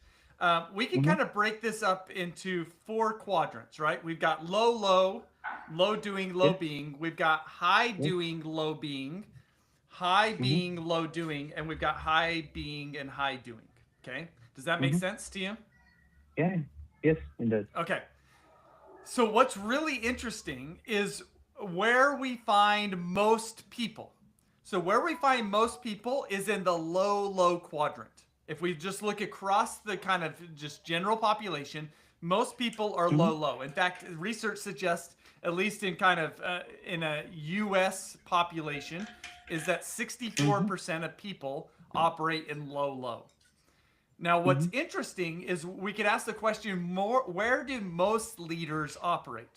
we can kind of break this up into 4 quadrants, right? We've got low doing, low Yeah. being. We've got high Yeah. doing, low being, high Mm-hmm. being, low doing, and we've got high being and high doing. Okay, does that make Mm-hmm. sense to you? Yeah. Yes, it does. Okay. So what's really interesting is where we find most people. So where we find most people is in the low quadrant. If we just look across the kind of just general population, most people are Mm-hmm. low. In fact, research suggests, at least in kind of in a U.S. population, is that Mm-hmm. 64% of people operate in low. Now, Mm-hmm. what's interesting is we could ask the question more: where do most leaders operate?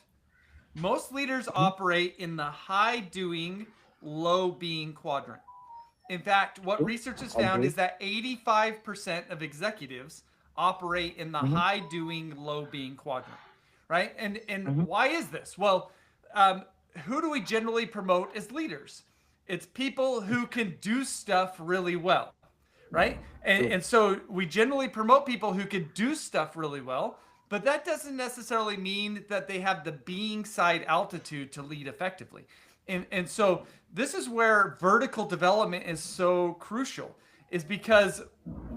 Most leaders Mm-hmm. operate in the high doing, low being quadrant. In fact, what Okay. research has All found is great. that 85% of executives operate in the Mm-hmm. high doing, low being quadrant, right? And Mm-hmm. why is this? Well, who do we generally promote as leaders? It's people who can do stuff really well, right? True. And so we generally promote people who can do stuff really well, but that doesn't necessarily mean that they have the being side altitude to lead effectively. And so this is where vertical development is so crucial, is because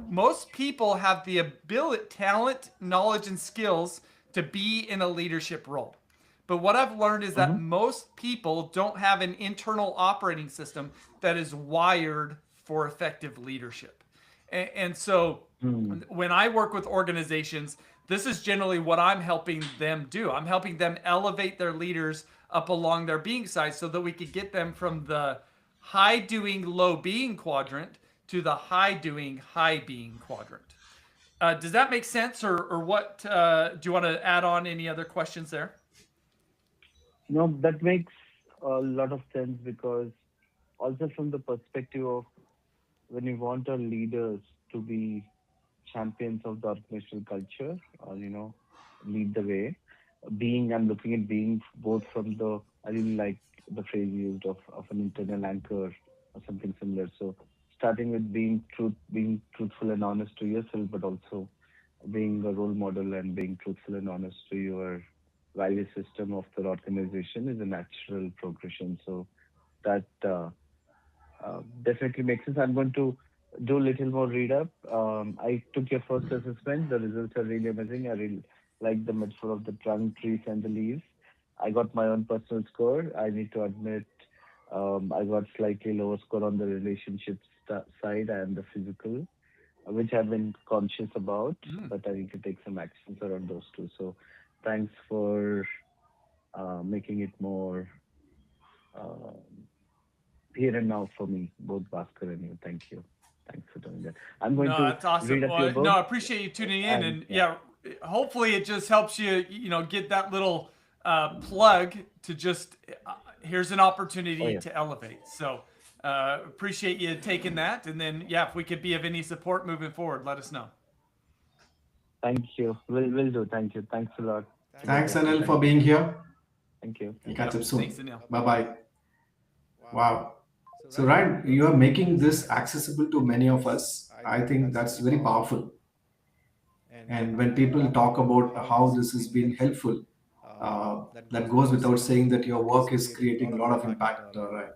most people have the ability, talent, knowledge, and skills to be in a leadership role. But what I've learned is that Mm-hmm. most people don't have an internal operating system that is wired for effective leadership. And so Mm-hmm. when I work with organizations, this is generally what I'm helping them do. I'm helping them elevate their leaders up along their being side so that we could get them from the high doing, low being quadrant to the high doing, high being quadrant. Does that make sense, or what? Do you want to add on any other questions there? No, that makes a lot of sense because also from the perspective of when we want our leaders to be champions of the organizational culture or lead the way, being I'm looking at being both from the I really like the phrase used of an internal anchor or something similar. So starting with being truthful and honest to yourself, but also being a role model and being truthful and honest to your value system of the organization is a natural progression. So that definitely makes sense. I'm going to do a little more read up. I took your first assessment. The results are really amazing. I really like the metaphor of the trunk, trees, and the leaves. I got my own personal score. I need to admit, I got slightly lower score on the relationship side and the physical, which I've been conscious about, but I need to take some actions around those two. So thanks for making it more uh, here and now for me, both Bhaskar and you. Thank you. Thanks for doing that. I'm going No, to that's awesome. read up your Well, no, book I appreciate you tuning in, and and yeah. yeah, hopefully it just helps you, get that little plug to just here's an Oh opportunity yeah. to elevate. So appreciate you taking that, and then yeah, if we could be of any support moving forward, let us know. Thank you. Will do. Thank you. Thanks a lot. Thanks, Gottfredson. Anil, for Thank you. being here. Thank you. We'll catch Yep. up soon. Thanks, Anil. Bye bye. Wow. So, Ryan, you are making this accessible to many of us. I think that's very powerful. And when people talk about how this has been helpful, that goes without saying that your work is creating a lot of impact, Ryan.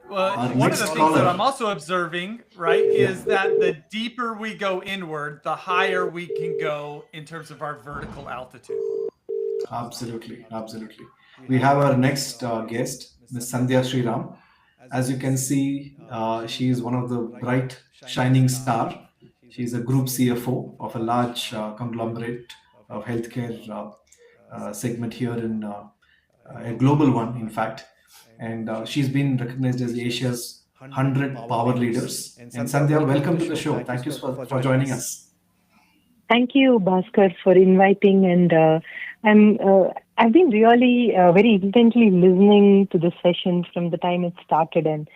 Well, Our one of next the things that I'm caller. also observing, right, Yeah, is that the deeper we go inward, the higher we can go in terms of our vertical altitude. absolutely. Absolutely. We have our next guest, Ms. Sandhya Sriram. As you can see, she is one of the bright, shining star. She is a group CFO of a large conglomerate of healthcare segment here in a global one, in fact. And she's been recognized as Asia's 100 power leaders. And Sandhya, welcome to the show. Thank you for joining us. Thank you, Bhaskar, for inviting, and And I've been really very intently listening to the session from the time it started, and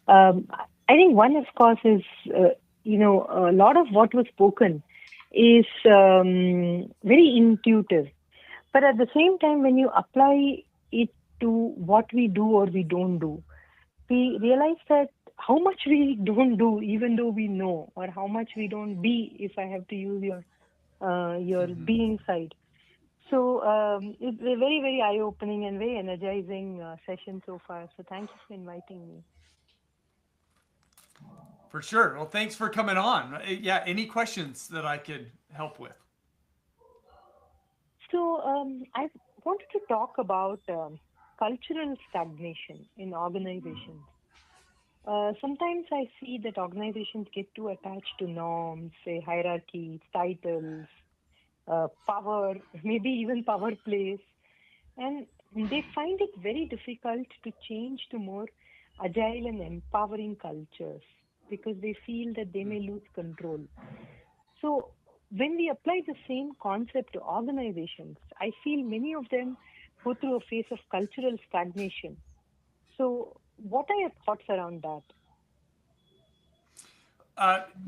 um, I think one, of course, is a lot of what was spoken is very intuitive, but at the same time, when you apply it to what we do or we don't do, we realize that how much we don't do, even though we know, or how much we don't be, if I have to use your being side. So it's a very, very eye-opening and very energizing session so far. So thank you for inviting me. For sure. Well, thanks for coming on. Yeah, any questions that I could help with? So I wanted to talk about cultural stagnation in organizations. Sometimes I see that organizations get too attached to norms, say hierarchies, titles, power, maybe even power plays, and they find it very difficult to change to more agile and empowering cultures because they feel that they may lose control. So, when we apply the same concept to organizations, I feel many of them go through a phase of cultural stagnation. So, what are your thoughts around that?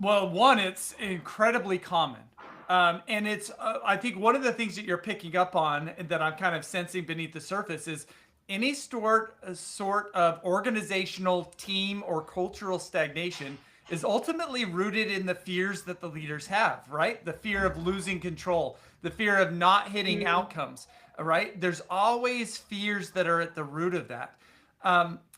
Well, one, it's incredibly common. And it's, I think one of the things that you're picking up on and that I'm kind of sensing beneath the surface is any sort of organizational team or cultural stagnation is ultimately rooted in the fears that the leaders have, right? The fear of losing control, the fear of not hitting outcomes, right? There's always fears that are at the root of that.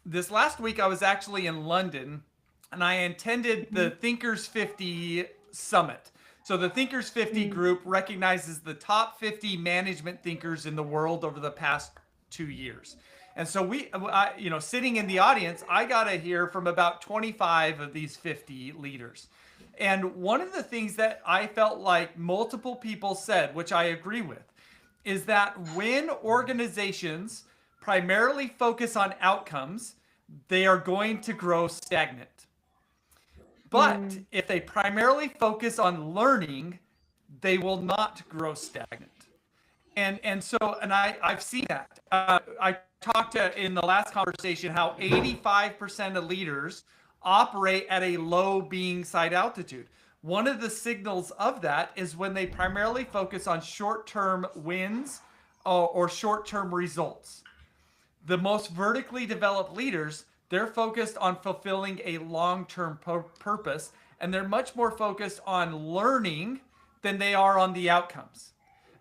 This last week, I was actually in London and I attended the Thinkers 50 Summit. So the Thinkers 50 group recognizes the top 50 management thinkers in the world over the past 2 years. And so sitting in the audience, I got to hear from about 25 of these 50 leaders. And one of the things that I felt like multiple people said, which I agree with, is that when organizations primarily focus on outcomes, they are going to grow stagnant. But if they primarily focus on learning, they will not grow stagnant. I've seen that. I talked in the last conversation how 85% of leaders operate at a low being side altitude. One of the signals of that is when they primarily focus on short-term wins or short-term results. The most vertically developed leaders, they're focused on fulfilling a long-term purpose, and they're much more focused on learning than they are on the outcomes.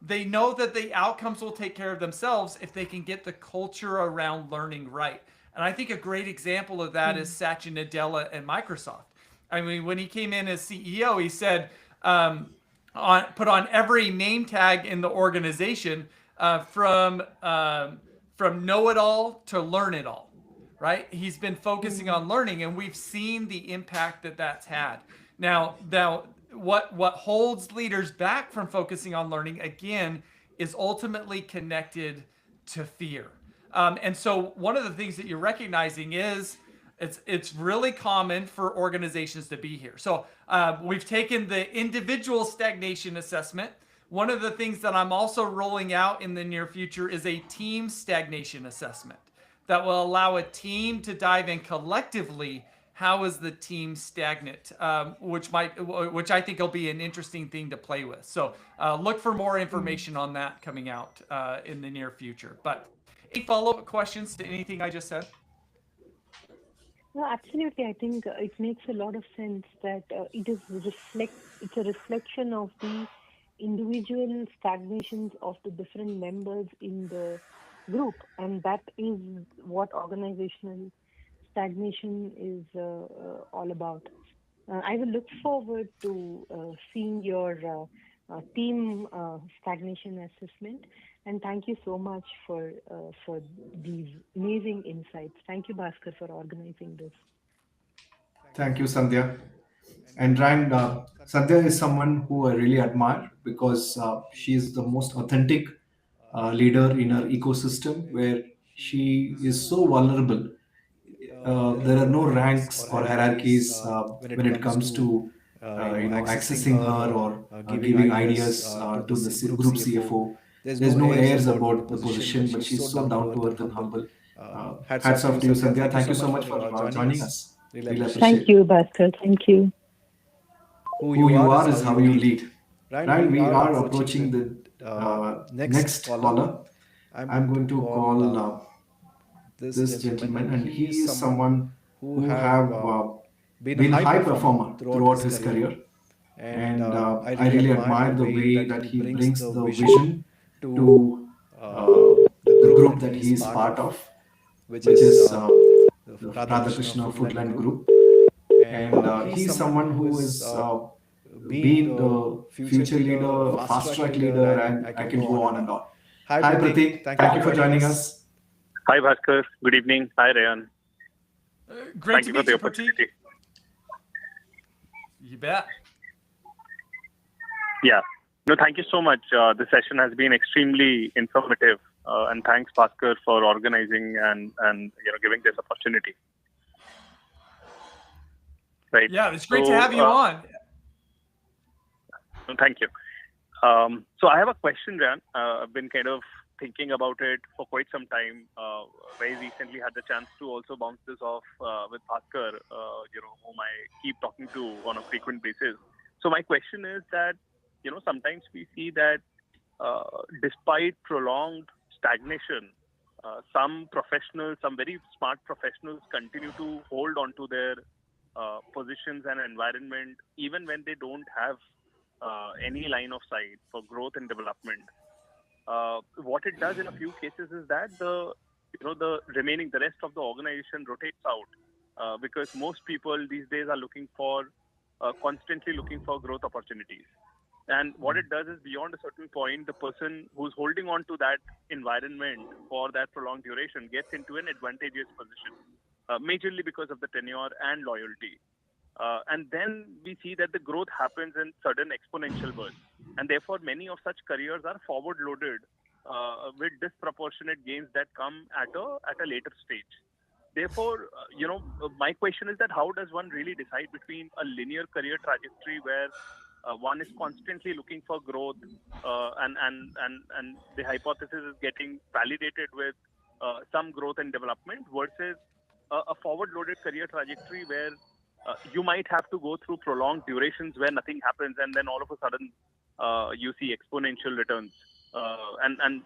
They know that the outcomes will take care of themselves if they can get the culture around learning right. And I think a great example of that is Satya Nadella and Microsoft. I mean, when he came in as CEO, he said, put on every name tag in the organization from know-it-all to learn-it-all, right? He's been focusing on learning, and we've seen the impact that that's had. Now, what holds leaders back from focusing on learning, again, is ultimately connected to fear. And so one of the things that you're recognizing is it's really common for organizations to be here. So we've taken the individual stagnation assessment. One of the things that I'm also rolling out in the near future is a team stagnation assessment that will allow a team to dive in collectively. How is the team stagnant? Which I think will be an interesting thing to play with. So look for more information on that coming out in the near future. But any follow-up questions to anything I just said? No, absolutely. I think it makes a lot of sense that it's a reflection of the individual stagnations of the different members in the group, and that is what organizational stagnation is all about. I will look forward to seeing your team stagnation assessment, and thank you so much for these amazing insights. Thank you, Bhaskar, for organizing this. Thank you, Sandhya. And Ryan, Sandhya is someone who I really admire because she is the most authentic leader in her ecosystem where she is so vulnerable. There are no ranks or hierarchies when it comes to accessing her or giving ideas to the group CFO. There's no airs about the position, but she's so down to earth and humble. Hats off to you, Sandhya. Thank you so much for joining us. Really appreciate Thank you, Bhaskar. Thank you. who you are is how you lead. Ryan, we are approaching the next caller. I'm going to call this gentleman, and he is someone who have been a high performer throughout his career. And I really admire the way that he brings the vision to the group that he is part of, which is the Radhakrishna Foodland Group. And he's someone who is been the future leader, fast track leader, and I can go on and on. Hi, Pratik. Thank you for joining us. Hi, Bhaskar. Good evening. Hi, Rayan. Great Thank to you meet for you, the Pratik. opportunity. You bet. Yeah. No, thank you so much. The session has been extremely informative, and thanks, Bhaskar, for organizing and giving this opportunity. Right. Yeah, it's great to have you on. Thank you. So I have a question, Rayan. I've been kind of thinking about it for quite some time. Very recently had the chance to also bounce this off with Bhaskar, whom I keep talking to on a frequent basis. So my question is that, sometimes we see that despite prolonged stagnation, some professionals, some very smart professionals continue to hold on to their positions and environment, even when they don't have any line of sight for growth and development. What it does in a few cases is that the rest of the organization rotates out because most people these days are constantly looking for growth opportunities. And what it does is, beyond a certain point, the person who's holding on to that environment for that prolonged duration gets into an advantageous position, majorly because of the tenure and loyalty. And then we see that the growth happens in sudden exponential bursts. And therefore, many of such careers are forward-loaded with disproportionate gains that come at a later stage. Therefore, my question is that how does one really decide between a linear career trajectory where one is constantly looking for growth and the hypothesis is getting validated with some growth and development versus a forward-loaded career trajectory where you might have to go through prolonged durations where nothing happens, and then all of a sudden you see exponential returns. And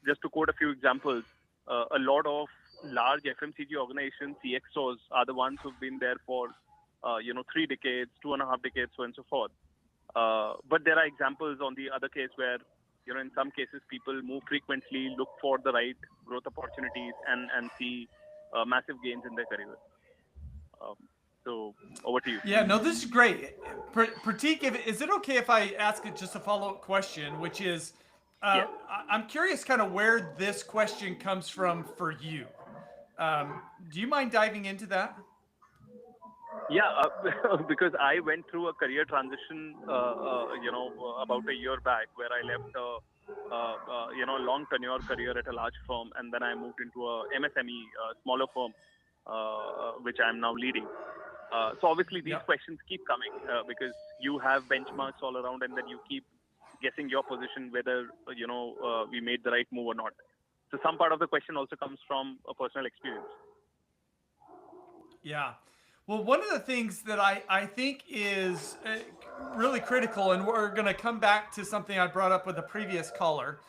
just to quote a few examples, a lot of large FMCG organizations, CXOs, are the ones who've been there for 3 decades, 2.5 decades, so on and so forth. But there are examples on the other case where, in some cases, people move frequently, look for the right growth opportunities, and see massive gains in their career. So over to you. Yeah, no, this is great. Pratik, is it okay if I ask it just a follow-up question, which is, I'm curious kind of where this question comes from for you. Do you mind diving into that? Yeah, because I went through a career transition, about a year back, where I left a long tenure career at a large firm, and then I moved into a MSME, smaller firm, which I'm now leading. So obviously these questions keep coming because you have benchmarks all around, and then you keep guessing your position whether we made the right move or not. So some part of the question also comes from a personal experience. Yeah. Well, one of the things that I think is really critical, and we're going to come back to something I brought up with a previous caller,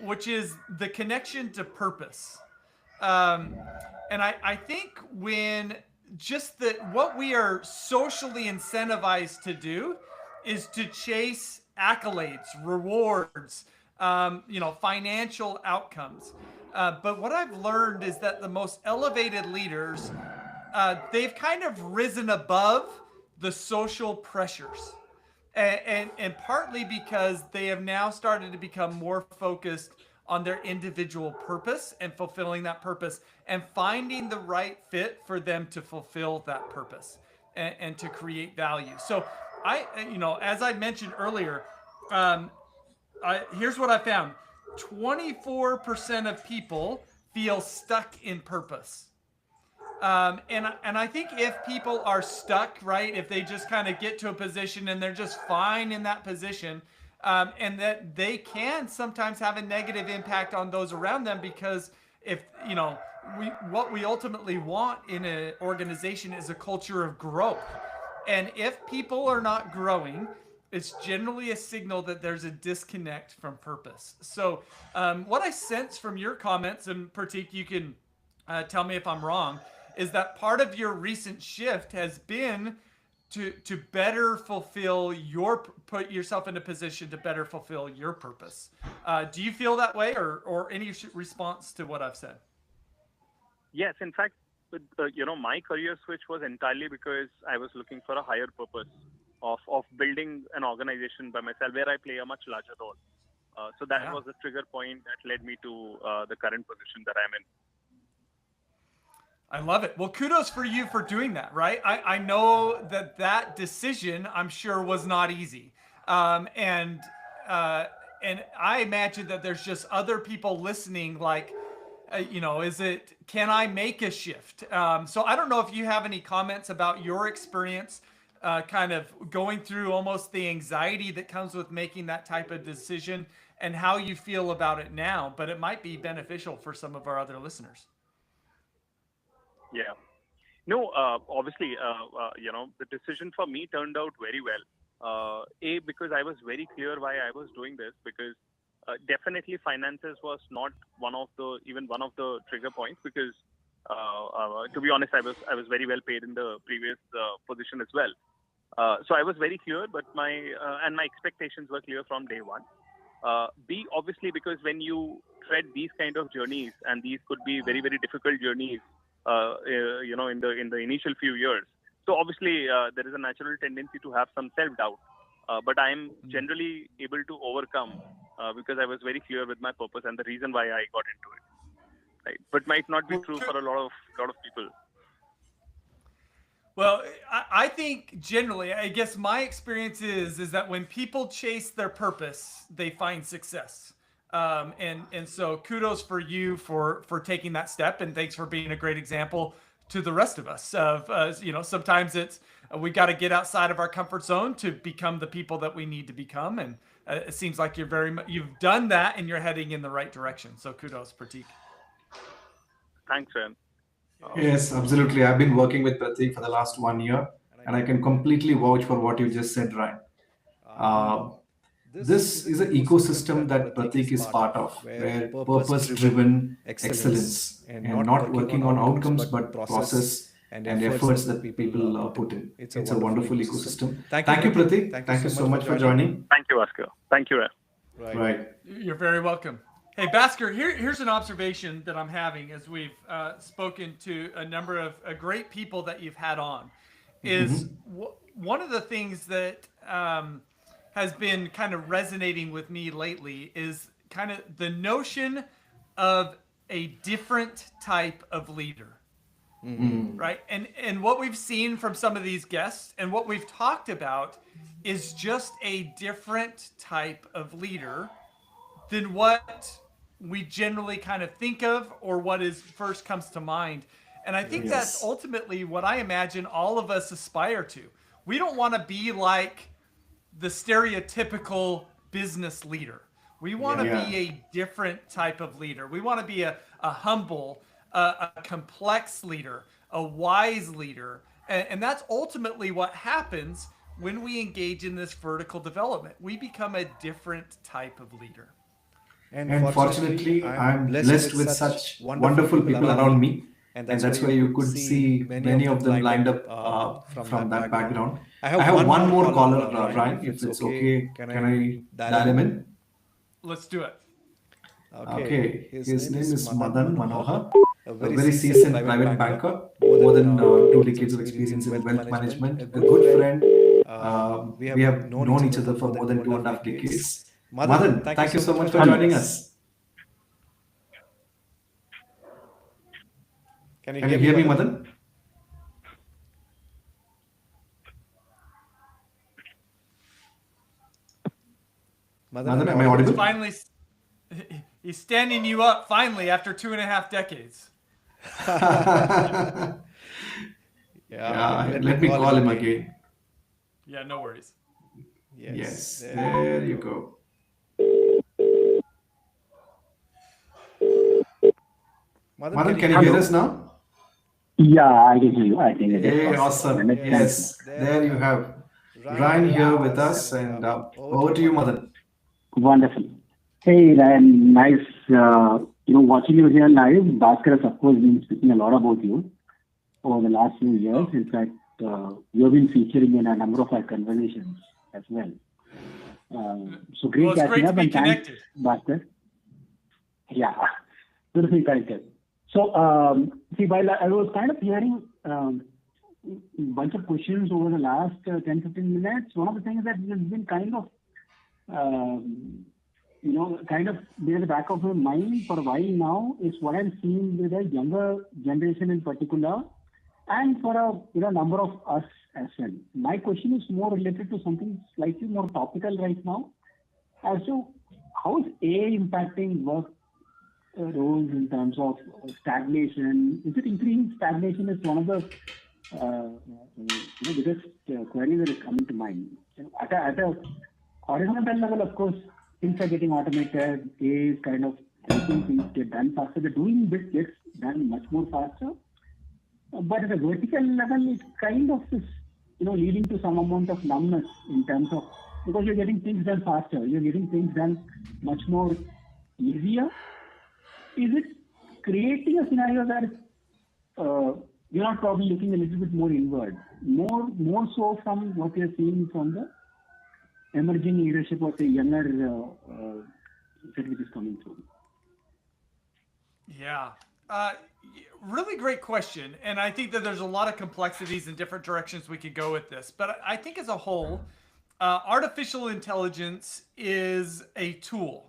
which is the connection to purpose. And I think when just what we are socially incentivized to do is to chase accolades, rewards, financial outcomes. But what I've learned is that the most elevated leaders, they've kind of risen above the social pressures. And partly because they have now started to become more focused on their individual purpose and fulfilling that purpose and finding the right fit for them to fulfill that purpose and to create value. So as I mentioned earlier, here's what I found. 24% of people feel stuck in purpose. And I think if people are stuck, right, if they just kind of get to a position and they're just fine in that position, and that they can sometimes have a negative impact on those around them, because if what we ultimately want in an organization is a culture of growth. And if people are not growing, it's generally a signal that there's a disconnect from purpose. So what I sense from your comments, and Pratik, you can tell me if I'm wrong, is that part of your recent shift has been to better fulfill put yourself in a position to better fulfill your purpose. Do you feel that way, or any response to what I've said? Yes, in fact, my career switch was entirely because I was looking for a higher purpose of building an organization by myself where I play a much larger role. So that was the trigger point that led me to the current position that I'm in. I love it. Well, kudos for you for doing that, right? I know that decision, I'm sure, was not easy. And I imagine that there's just other people listening like, can I make a shift? So I don't know if you have any comments about your experience kind of going through almost the anxiety that comes with making that type of decision and how you feel about it now, but it might be beneficial for some of our other listeners. Yeah. No, obviously, the decision for me turned out very well. Because I was very clear why I was doing this, because definitely finances was not one of the trigger points, because to be honest, I was very well paid in the previous position as well. So I was very clear, but my expectations were clear from day one. B, obviously, because when you tread these kind of journeys, and these could be very, very difficult journeys, in the initial few years. So obviously, there is a natural tendency to have some self-doubt. But I am generally able to overcome because I was very clear with my purpose and the reason why I got into it. Right? But might not be true for a lot of people. Well, I think generally, I guess my experience is that when people chase their purpose, they find success. And so kudos for you for taking that step, and thanks for being a great example to the rest of us of, sometimes it's, we got to get outside of our comfort zone to become the people that we need to become. And it seems like you've done that and you're heading in the right direction. So kudos, Pratik. Thanks, Ryan. Yes, absolutely. I've been working with Pratik for the last 1 year, and I can completely vouch for what you just said, Ryan. This is an ecosystem that Pratik is part of, where purpose-driven excellence and not working on outcomes but process and efforts that people put in. It's a wonderful ecosystem. Thank you, Pratik. Thank you so much for joining. Thank you, Bhaskar. Thank you, Ryan. Right. You're very welcome. Hey, Bhaskar, here's an observation that I'm having as we've spoken to a number of great people that you've had on. Is one of the things that has been kind of resonating with me lately is kind of the notion of a different type of leader. Right? And what we've seen from some of these guests and what we've talked about is just a different type of leader than what we generally kind of think of or what is first comes to mind. And I think that's ultimately what I imagine all of us aspire to. We don't want to be like the stereotypical business leader. We want to be a different type of leader. We want to be a humble, a complex leader, a wise leader. And that's ultimately what happens when we engage in this vertical development. We become a different type of leader. And fortunately, I'm blessed with such wonderful people around me. And that's why you could see many of them lined up from that background. I have one more caller, Ryan, if it's okay. Can I dial him in? Let's do it. Okay. His name is Madan Manohar, a very seasoned private banker, more than 2 decades of experience in wealth management, a good friend. We have known each other for more than 2.5 decades. Madan, thank you so much for joining us. Can you hear me, Madan? Madan, am I audible? Finally, he's standing you up finally after 2.5 decades. Let me call him again. Yeah, no worries. Yes, Yes, there there you you go. go. Madan, can Madan, you can hear you us hear now? us now? Yeah, I can hear you. I think it is Hey, possible. awesome. Many thanks. Yes, Yes, there you there you have have Ryan Ryan here here with with us, us, and and over to over you, to you, Madan. Madan. Wonderful. Hey, Ryan, nice, watching you here live. Bhaskar has, of course, been speaking a lot about you over the last few years. Oh, In fact, you have been featuring in a number of our conversations as well. So well, great it's catching great to up, be and thanks, connected. Bhaskar. Yeah, beautifully connected. So, see, while I was kind of hearing bunch of questions over the last 10, 15 minutes, one of the things that has been um, kind of near the back of my mind for a while now is what I'm seeing with the younger generation in particular, and for a number of us as well. My question is more related to something slightly more topical right now, as to how is AI impacting work roles in terms of stagnation? Is it increasing stagnation? Is one of the biggest query that is coming to mind. At a horizontal level, of course, things are getting automated. AI is kind of helping things get done faster. The doing bit gets done much more faster. But at a vertical level, it kind of is, leading to some amount of numbness in terms of, because you're getting things done faster, you're getting things done much more easier. Is it creating a scenario where you're not probably looking a little bit more inward, more so from what you're seeing from the emerging leadership of the younger set which is coming through? Yeah. Uh, really great question. And I think that there's a lot of complexities and different directions we could go with this. But I think as a whole, artificial intelligence is a tool.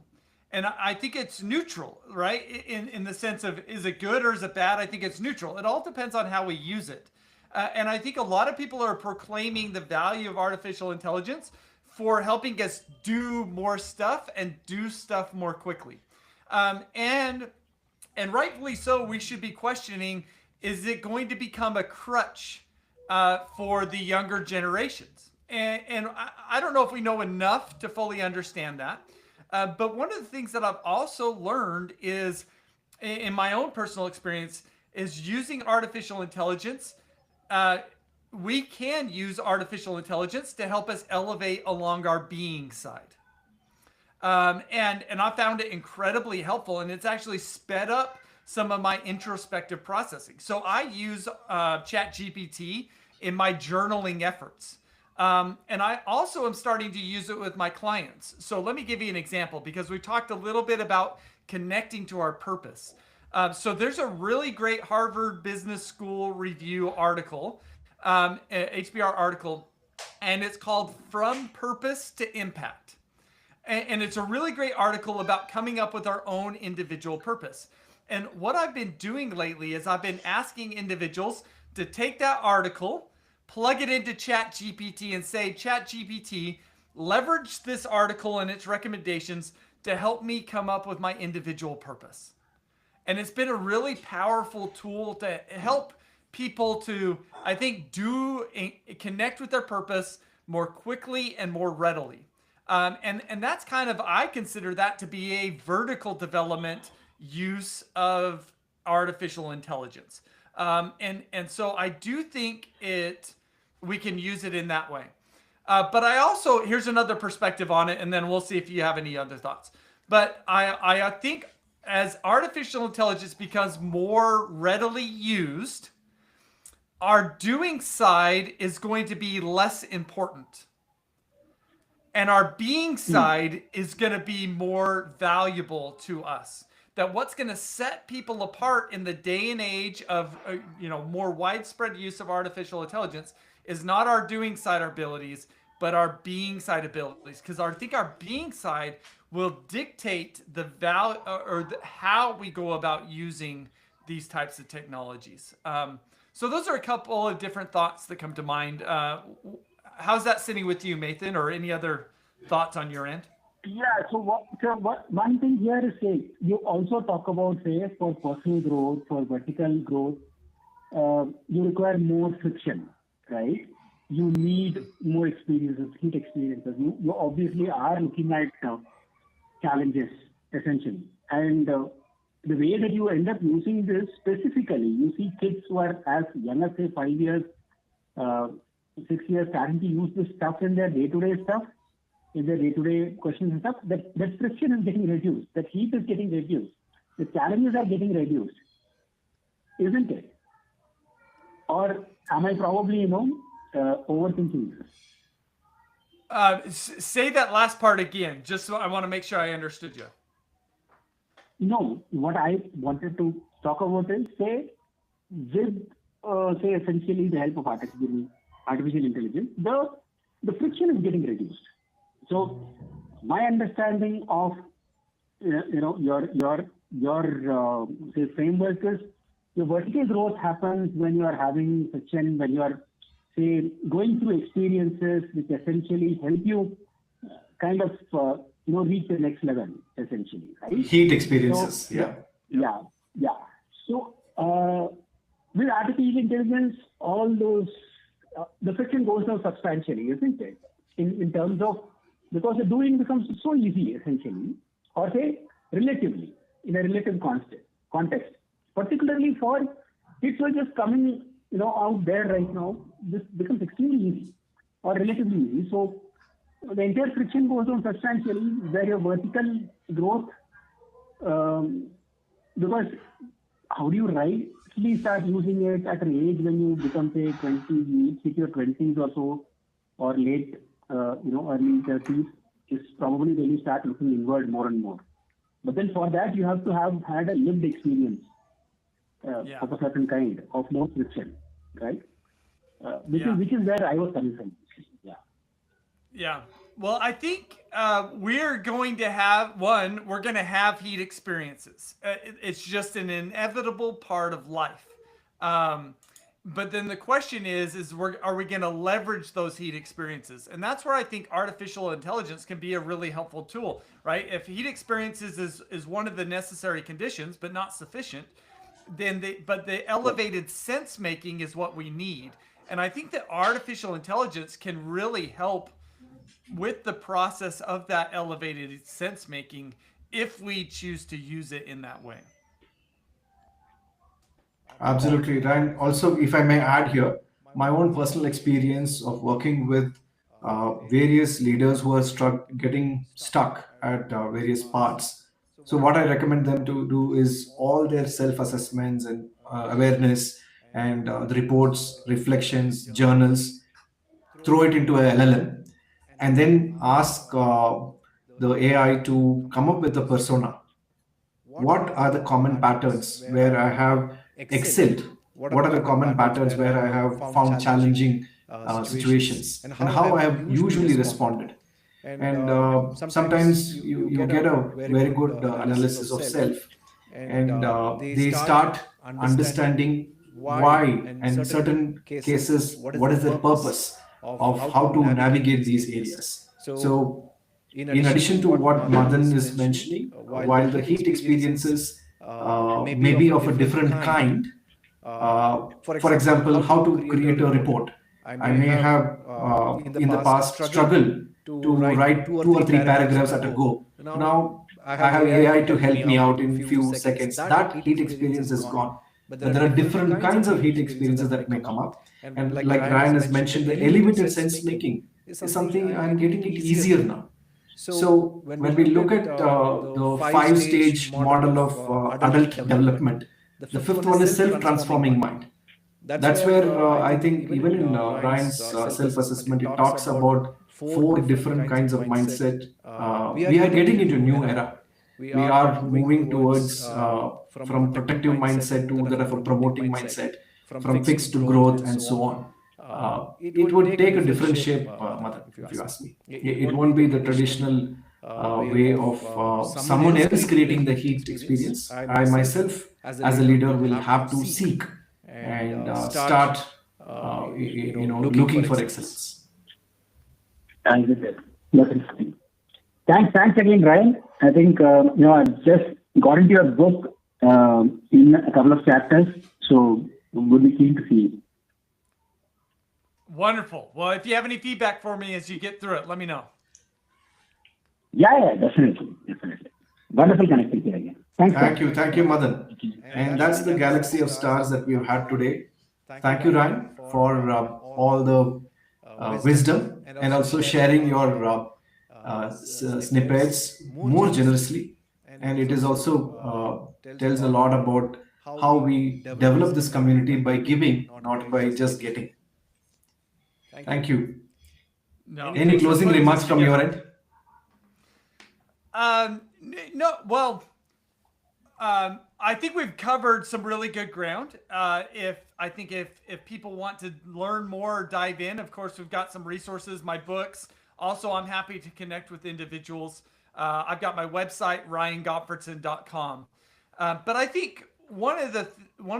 And I think it's neutral, right? In the sense of, is it good or is it bad? I think it's neutral. It all depends on how we use it. And I think a lot of people are proclaiming the value of artificial intelligence for helping us do more stuff and do stuff more quickly. And rightfully so, we should be questioning: is it going to become a crutch for the younger generations? And I don't know if we know enough to fully understand that. But one of the things that I've also learned is, in my own personal experience, is using artificial intelligence. Uh, we can use artificial intelligence to help us elevate along our being side. And I found it incredibly helpful, and it's actually sped up some of my introspective processing. So I use ChatGPT in my journaling efforts. And I also am starting to use it with my clients. So let me give you an example, because we talked a little bit about connecting to our purpose. So there's a really great Harvard Business School review article, HBR article, and it's called From Purpose to Impact. And it's a really great article about coming up with our own individual purpose. And what I've been doing lately is I've been asking individuals to take that article, plug it into ChatGPT, and say, ChatGPT, leverage this article and its recommendations to help me come up with my individual purpose. And it's been a really powerful tool to help people to, I think, connect with their purpose more quickly and more readily. And that's kind of, I consider that to be a vertical development use of artificial intelligence. And so I do think we can use it in that way. But I also, here's another perspective on it, and then we'll see if you have any other thoughts. But I think as artificial intelligence becomes more readily used, our doing side is going to be less important. And our being side is going to be more valuable to us. That what's going to set people apart in the day and age of more widespread use of artificial intelligence is not our doing side abilities, but our being side abilities. Because I think our being side will dictate the value or how we go about using these types of technologies. So those are a couple of different thoughts that come to mind. How's that sitting with you, Mathan, or any other thoughts on your end? Yeah, so one thing here is, say, you also talk about, say, for personal growth, for vertical growth, you require more friction, right? you need more experiences, heat experiences. You obviously are looking at challenges essentially, and the way that you end up using this specifically, you see kids who are as young as say 5 years, 6 years, starting to use this stuff in their day-to-day stuff, in their day-to-day questions and stuff. That friction is getting reduced, that heat is getting reduced, the challenges are getting reduced, isn't it? Or am I probably, overthinking this? Say that last part again, just so I want to make sure I understood you. No, what I wanted to talk about is, say, with, say, essentially the help of artificial intelligence, the friction is getting reduced. So my understanding of, your say, framework is, your vertical growth happens when you are having friction, when you are, say, going through experiences which essentially help you kind of, reach the next level, essentially, right? Heat experiences, so, yeah. So with artificial intelligence, all those, the friction goes down substantially, isn't it? In terms of, because the doing becomes so easy, essentially, or say, relatively, in a relative context. Particularly for kids who are just coming, out there right now, this becomes extremely easy or relatively easy. So the entire friction goes down substantially, where your vertical growth, because how do you rightly start using it at an age when you become, say, 20, hit your 20s or so, or late, early 30s, is probably when you start looking inward more and more. But then for that, you have to have had a lived experience of a certain kind of more friction, right? Which is where I was coming from. Yeah. Well, I think we're going to have heat experiences. It's just an inevitable part of life. But then the question is are we going to leverage those heat experiences? And that's where I think artificial intelligence can be a really helpful tool, right? If heat experiences is one of the necessary conditions, but not sufficient, then the elevated sense making is what we need. And I think that artificial intelligence can really help with the process of that elevated sense making if we choose to use it in that way. Absolutely, Ryan. Also, if I may add here, my own personal experience of working with various leaders who are getting stuck at various parts. So what I recommend them to do is all their self-assessments and awareness and the reports, reflections, journals, throw it into a LLM, and then ask the AI to come up with a persona. What are the common patterns where I have excelled? What are the common patterns where I have found challenging situations, and how I have usually responded? And sometimes you get a very good analysis of self, and they start understanding why, and in certain cases, what is the purpose of how to navigate these areas. So in addition to what Madan is mentioning, while the heat experiences may be of a different kind, for example, how to create a report. I may have in the past struggled to write 2 or 3 paragraphs at a go. Now I have AI to help me out in few seconds. That heat experience is gone. But there are different kinds of heat experiences that may come up. And like Ryan has mentioned, the elevated sense making is something I'm getting it easier now. So when we look at the 5-stage model of adult development, the 5th one is self-transforming mind. That's where I think even in Ryan's self-assessment, it talks about 4 different kinds of mindset. We are getting into a new era. We are moving towards from protective mindset to that of a promoting mindset, from fixed to growth, and so on. It would take a different shape, Madan, if you ask me. It won't be the traditional way of someone else creating the heat experience. I myself, as a leader, will have to seek and start, looking for excellence. Thanks, that's interesting. Thanks again, Ryan. I think I've just got into your book in a couple of chapters, so we'll be keen to see it. Wonderful. Well, if you have any feedback for me as you get through it, let me know. Yeah, definitely. Wonderful connecting here again. Thank you, Madan. And that's the galaxy of stars that we've had today. Thank you, Ryan, for all the wisdom and also sharing your snippets more generously. And it is also tells a lot about how we develop this community by giving, not by just getting. Thank you. No. Any closing remarks from your end? No. Well, I think we've covered some really good ground. If people want to learn more or dive in, of course, we've got some resources, my books. Also, I'm happy to connect with individuals. I've got my website, ryangottfredson.com. But I think one of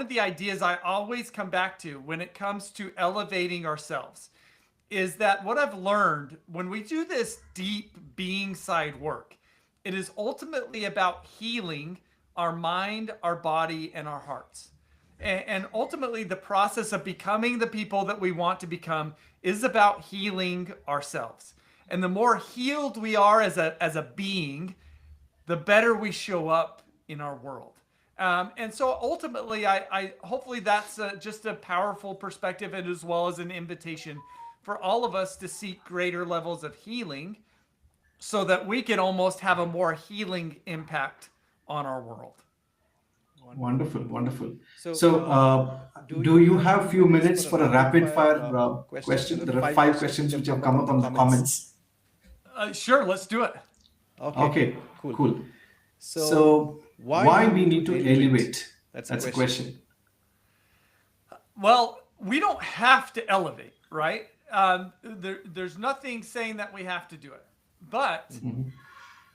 the ideas I always come back to when it comes to elevating ourselves is that what I've learned when we do this deep being side work, it is ultimately about healing our mind, our body, and our hearts. And ultimately, the process of becoming the people that we want to become is about healing ourselves. And the more healed we are as a being, the better we show up in our world. And so ultimately, I hopefully that's just a powerful perspective, and as well as an invitation for all of us to seek greater levels of healing so that we can almost have a more healing impact on our world. Wonderful. So, do you have a few minutes for a rapid fire question? There are 5 questions which have come up on the comments. Sure, let's do it. Okay, cool. So, why we need to elevate? That's a question. Well, we don't have to elevate, right? There's nothing saying that we have to do it. But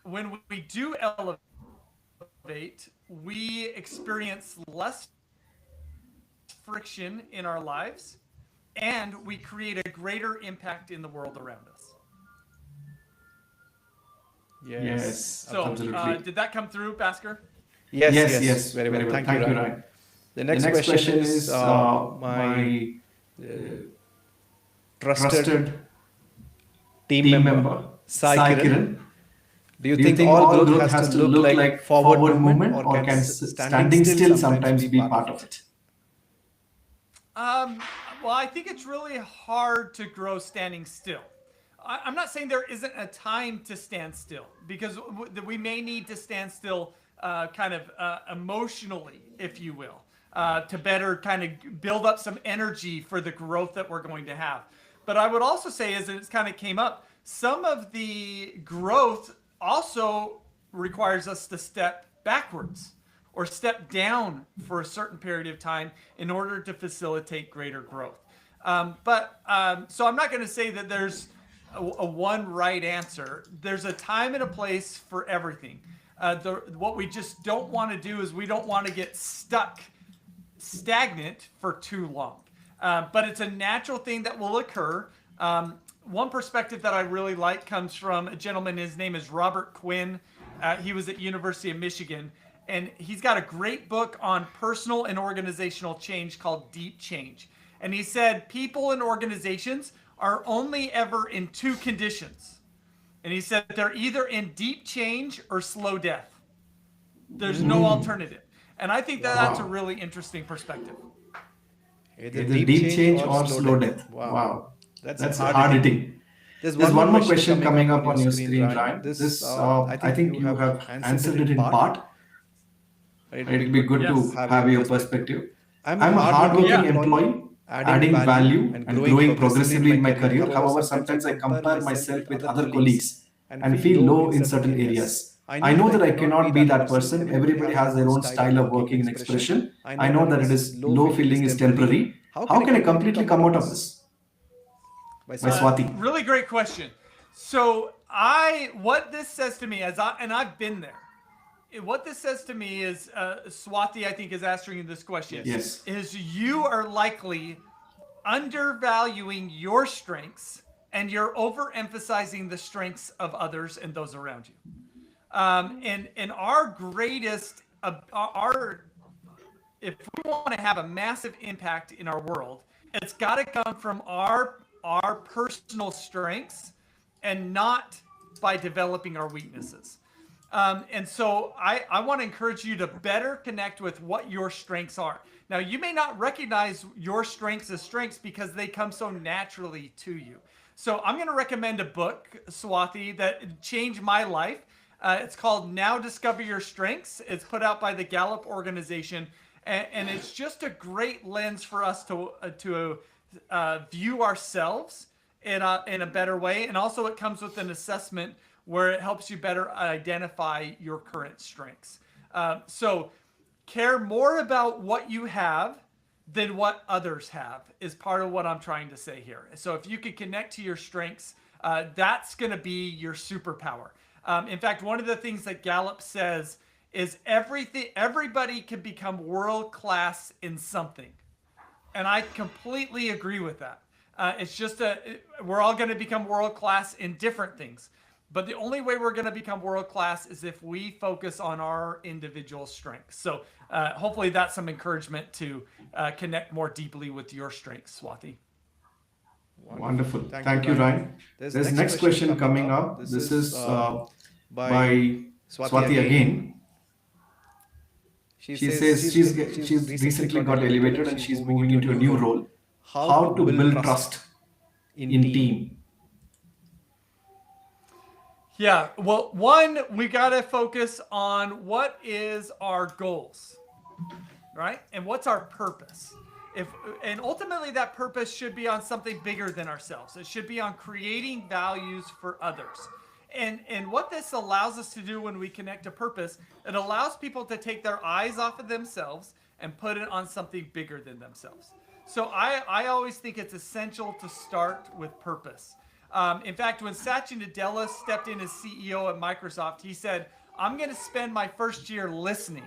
when we do elevate, we experience less friction in our lives, and we create a greater impact in the world around us. Yes, So, absolutely. did that come through, Bhaskar? Yes. Very well. Thank you, Ryan. The next question is my trusted team member, Sai Kiran. Do you think all growth has to look like forward movement, or can standing still sometimes be part of it? Well, I think it's really hard to grow standing still. I'm not saying there isn't a time to stand still, because we may need to stand still emotionally, if you will, to better kind of build up some energy for the growth that we're going to have. But I would also say, as it's kind of came up, some of the growth also requires us to step backwards or step down for a certain period of time in order to facilitate greater growth. So I'm not going to say that there's a one right answer. There's a time and a place for everything. What we just don't want to do is we don't want to get stagnant for too long. But it's a natural thing that will occur. One perspective that I really like comes from a gentleman. His name is Robert Quinn. He was at University of Michigan, and he's got a great book on personal and organizational change called Deep Change. And he said people and organizations are only ever in 2 conditions. And he said they're either in deep change or slow death. There's no alternative. And I think that's a really interesting perspective. Either deep change or slow death. Wow. That's hard hitting. There's one more question coming up on your screen, Ryan. I think you have answered it in part. It'd be good to have your perspective. I'm a hardworking employee, adding value and growing progressively in my career. However, sometimes I compare myself with other colleagues and feel low in certain areas. I know that I cannot be that person. Everybody has their own style of working and expression. I know that it is low feeling is temporary. How can I completely come out of this? By Swati. Really great question. So what this says to me, and I've been there. What this says to me is, Swati, I think, is answering this question. Yes. Is you are likely undervaluing your strengths, and you're overemphasizing the strengths of others and those around you. And our greatest, if we want to have a massive impact in our world, it's got to come from our our personal strengths and not by developing our weaknesses. And so I want to encourage you to better connect with what your strengths are. Now, you may not recognize your strengths as strengths because they come so naturally to you. So I'm going to recommend a book, Swathi, that changed my life. It's called Now Discover Your Strengths. It's put out by the Gallup organization. And it's just a great lens for us to view ourselves in a better way. And also it comes with an assessment where it helps you better identify your current strengths. So care more about what you have than what others have is part of what I'm trying to say here. So if you could connect to your strengths, that's going to be your superpower. In fact, one of the things that Gallup says is everybody can become world-class in something. And I completely agree with that. It's just we're all going to become world-class in different things. But the only way we're going to become world-class is if we focus on our individual strengths. So hopefully that's some encouragement to connect more deeply with your strengths, Swathi. Wonderful. Thank you, Ryan. There's next question coming up. This is by Swathi again. She says she's recently got elevated and she's moving into a new role. How to build trust in team? Yeah, well, one, we got to focus on what is our goals, right? And what's our purpose? And ultimately that purpose should be on something bigger than ourselves. It should be on creating values for others. And what this allows us to do when we connect to purpose, it allows people to take their eyes off of themselves and put it on something bigger than themselves. So I always think it's essential to start with purpose. In fact, when Satya Nadella stepped in as CEO at Microsoft, he said, I'm going to spend my first year listening.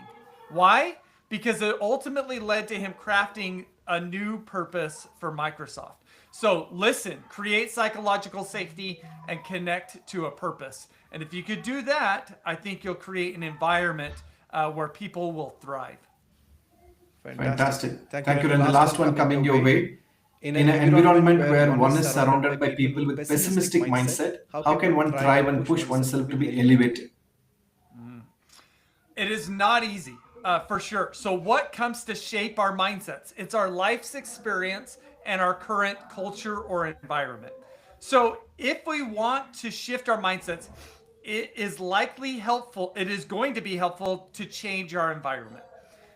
Why? Because it ultimately led to him crafting a new purpose for Microsoft. So listen, create psychological safety, and connect to a purpose. And if you could do that, I think you'll create an environment where people will thrive. Fantastic. Thank you. And the last one coming your way. In an environment where one is surrounded by people with pessimistic mindset, how can one thrive and push oneself to be elevated? It is not easy, for sure. So what comes to shape our mindsets? It's our life's experience and our current culture or environment. So if we want to shift our mindsets, it is likely helpful. It is going to be helpful to change our environment.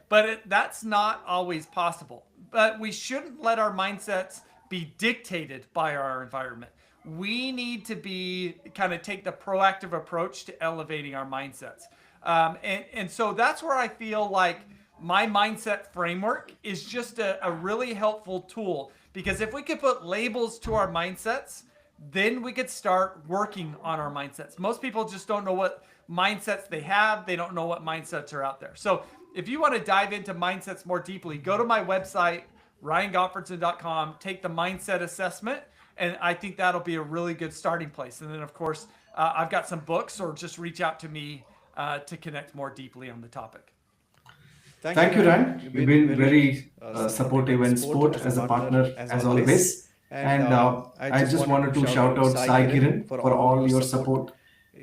But that's not always possible. But we shouldn't let our mindsets be dictated by our environment. We need to take the proactive approach to elevating our mindsets. And so that's where I feel like my mindset framework is just a really helpful tool. Because if we could put labels to our mindsets, then we could start working on our mindsets. Most people just don't know what mindsets they have. They don't know what mindsets are out there. So if you want to dive into mindsets more deeply, go to my website, ryangottfredson.com, take the mindset assessment, and I think that'll be a really good starting place. And then, of course, I've got some books, or just reach out to me to connect more deeply on the topic. Thank you, Ryan. You've been very supportive and support as a partner, as always. And I just wanted to shout out Sai Kiran for all your support.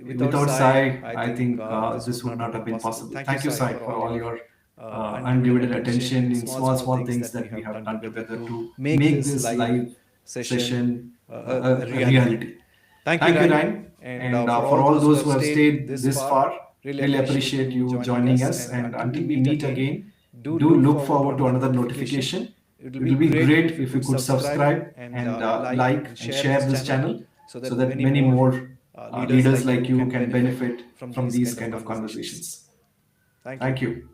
Without Sai, I think this would not have been possible. Thank you, Sai, for all your undivided attention in small things that we have done together to make this live session a reality. Thank you, Ryan. And for all those who have stayed this far, really appreciate you joining us. And until we meet again, do look forward to another notification. It will be great if you could subscribe and like and share this channel so that many more leaders like you can benefit from these kind of conversations. Thank you.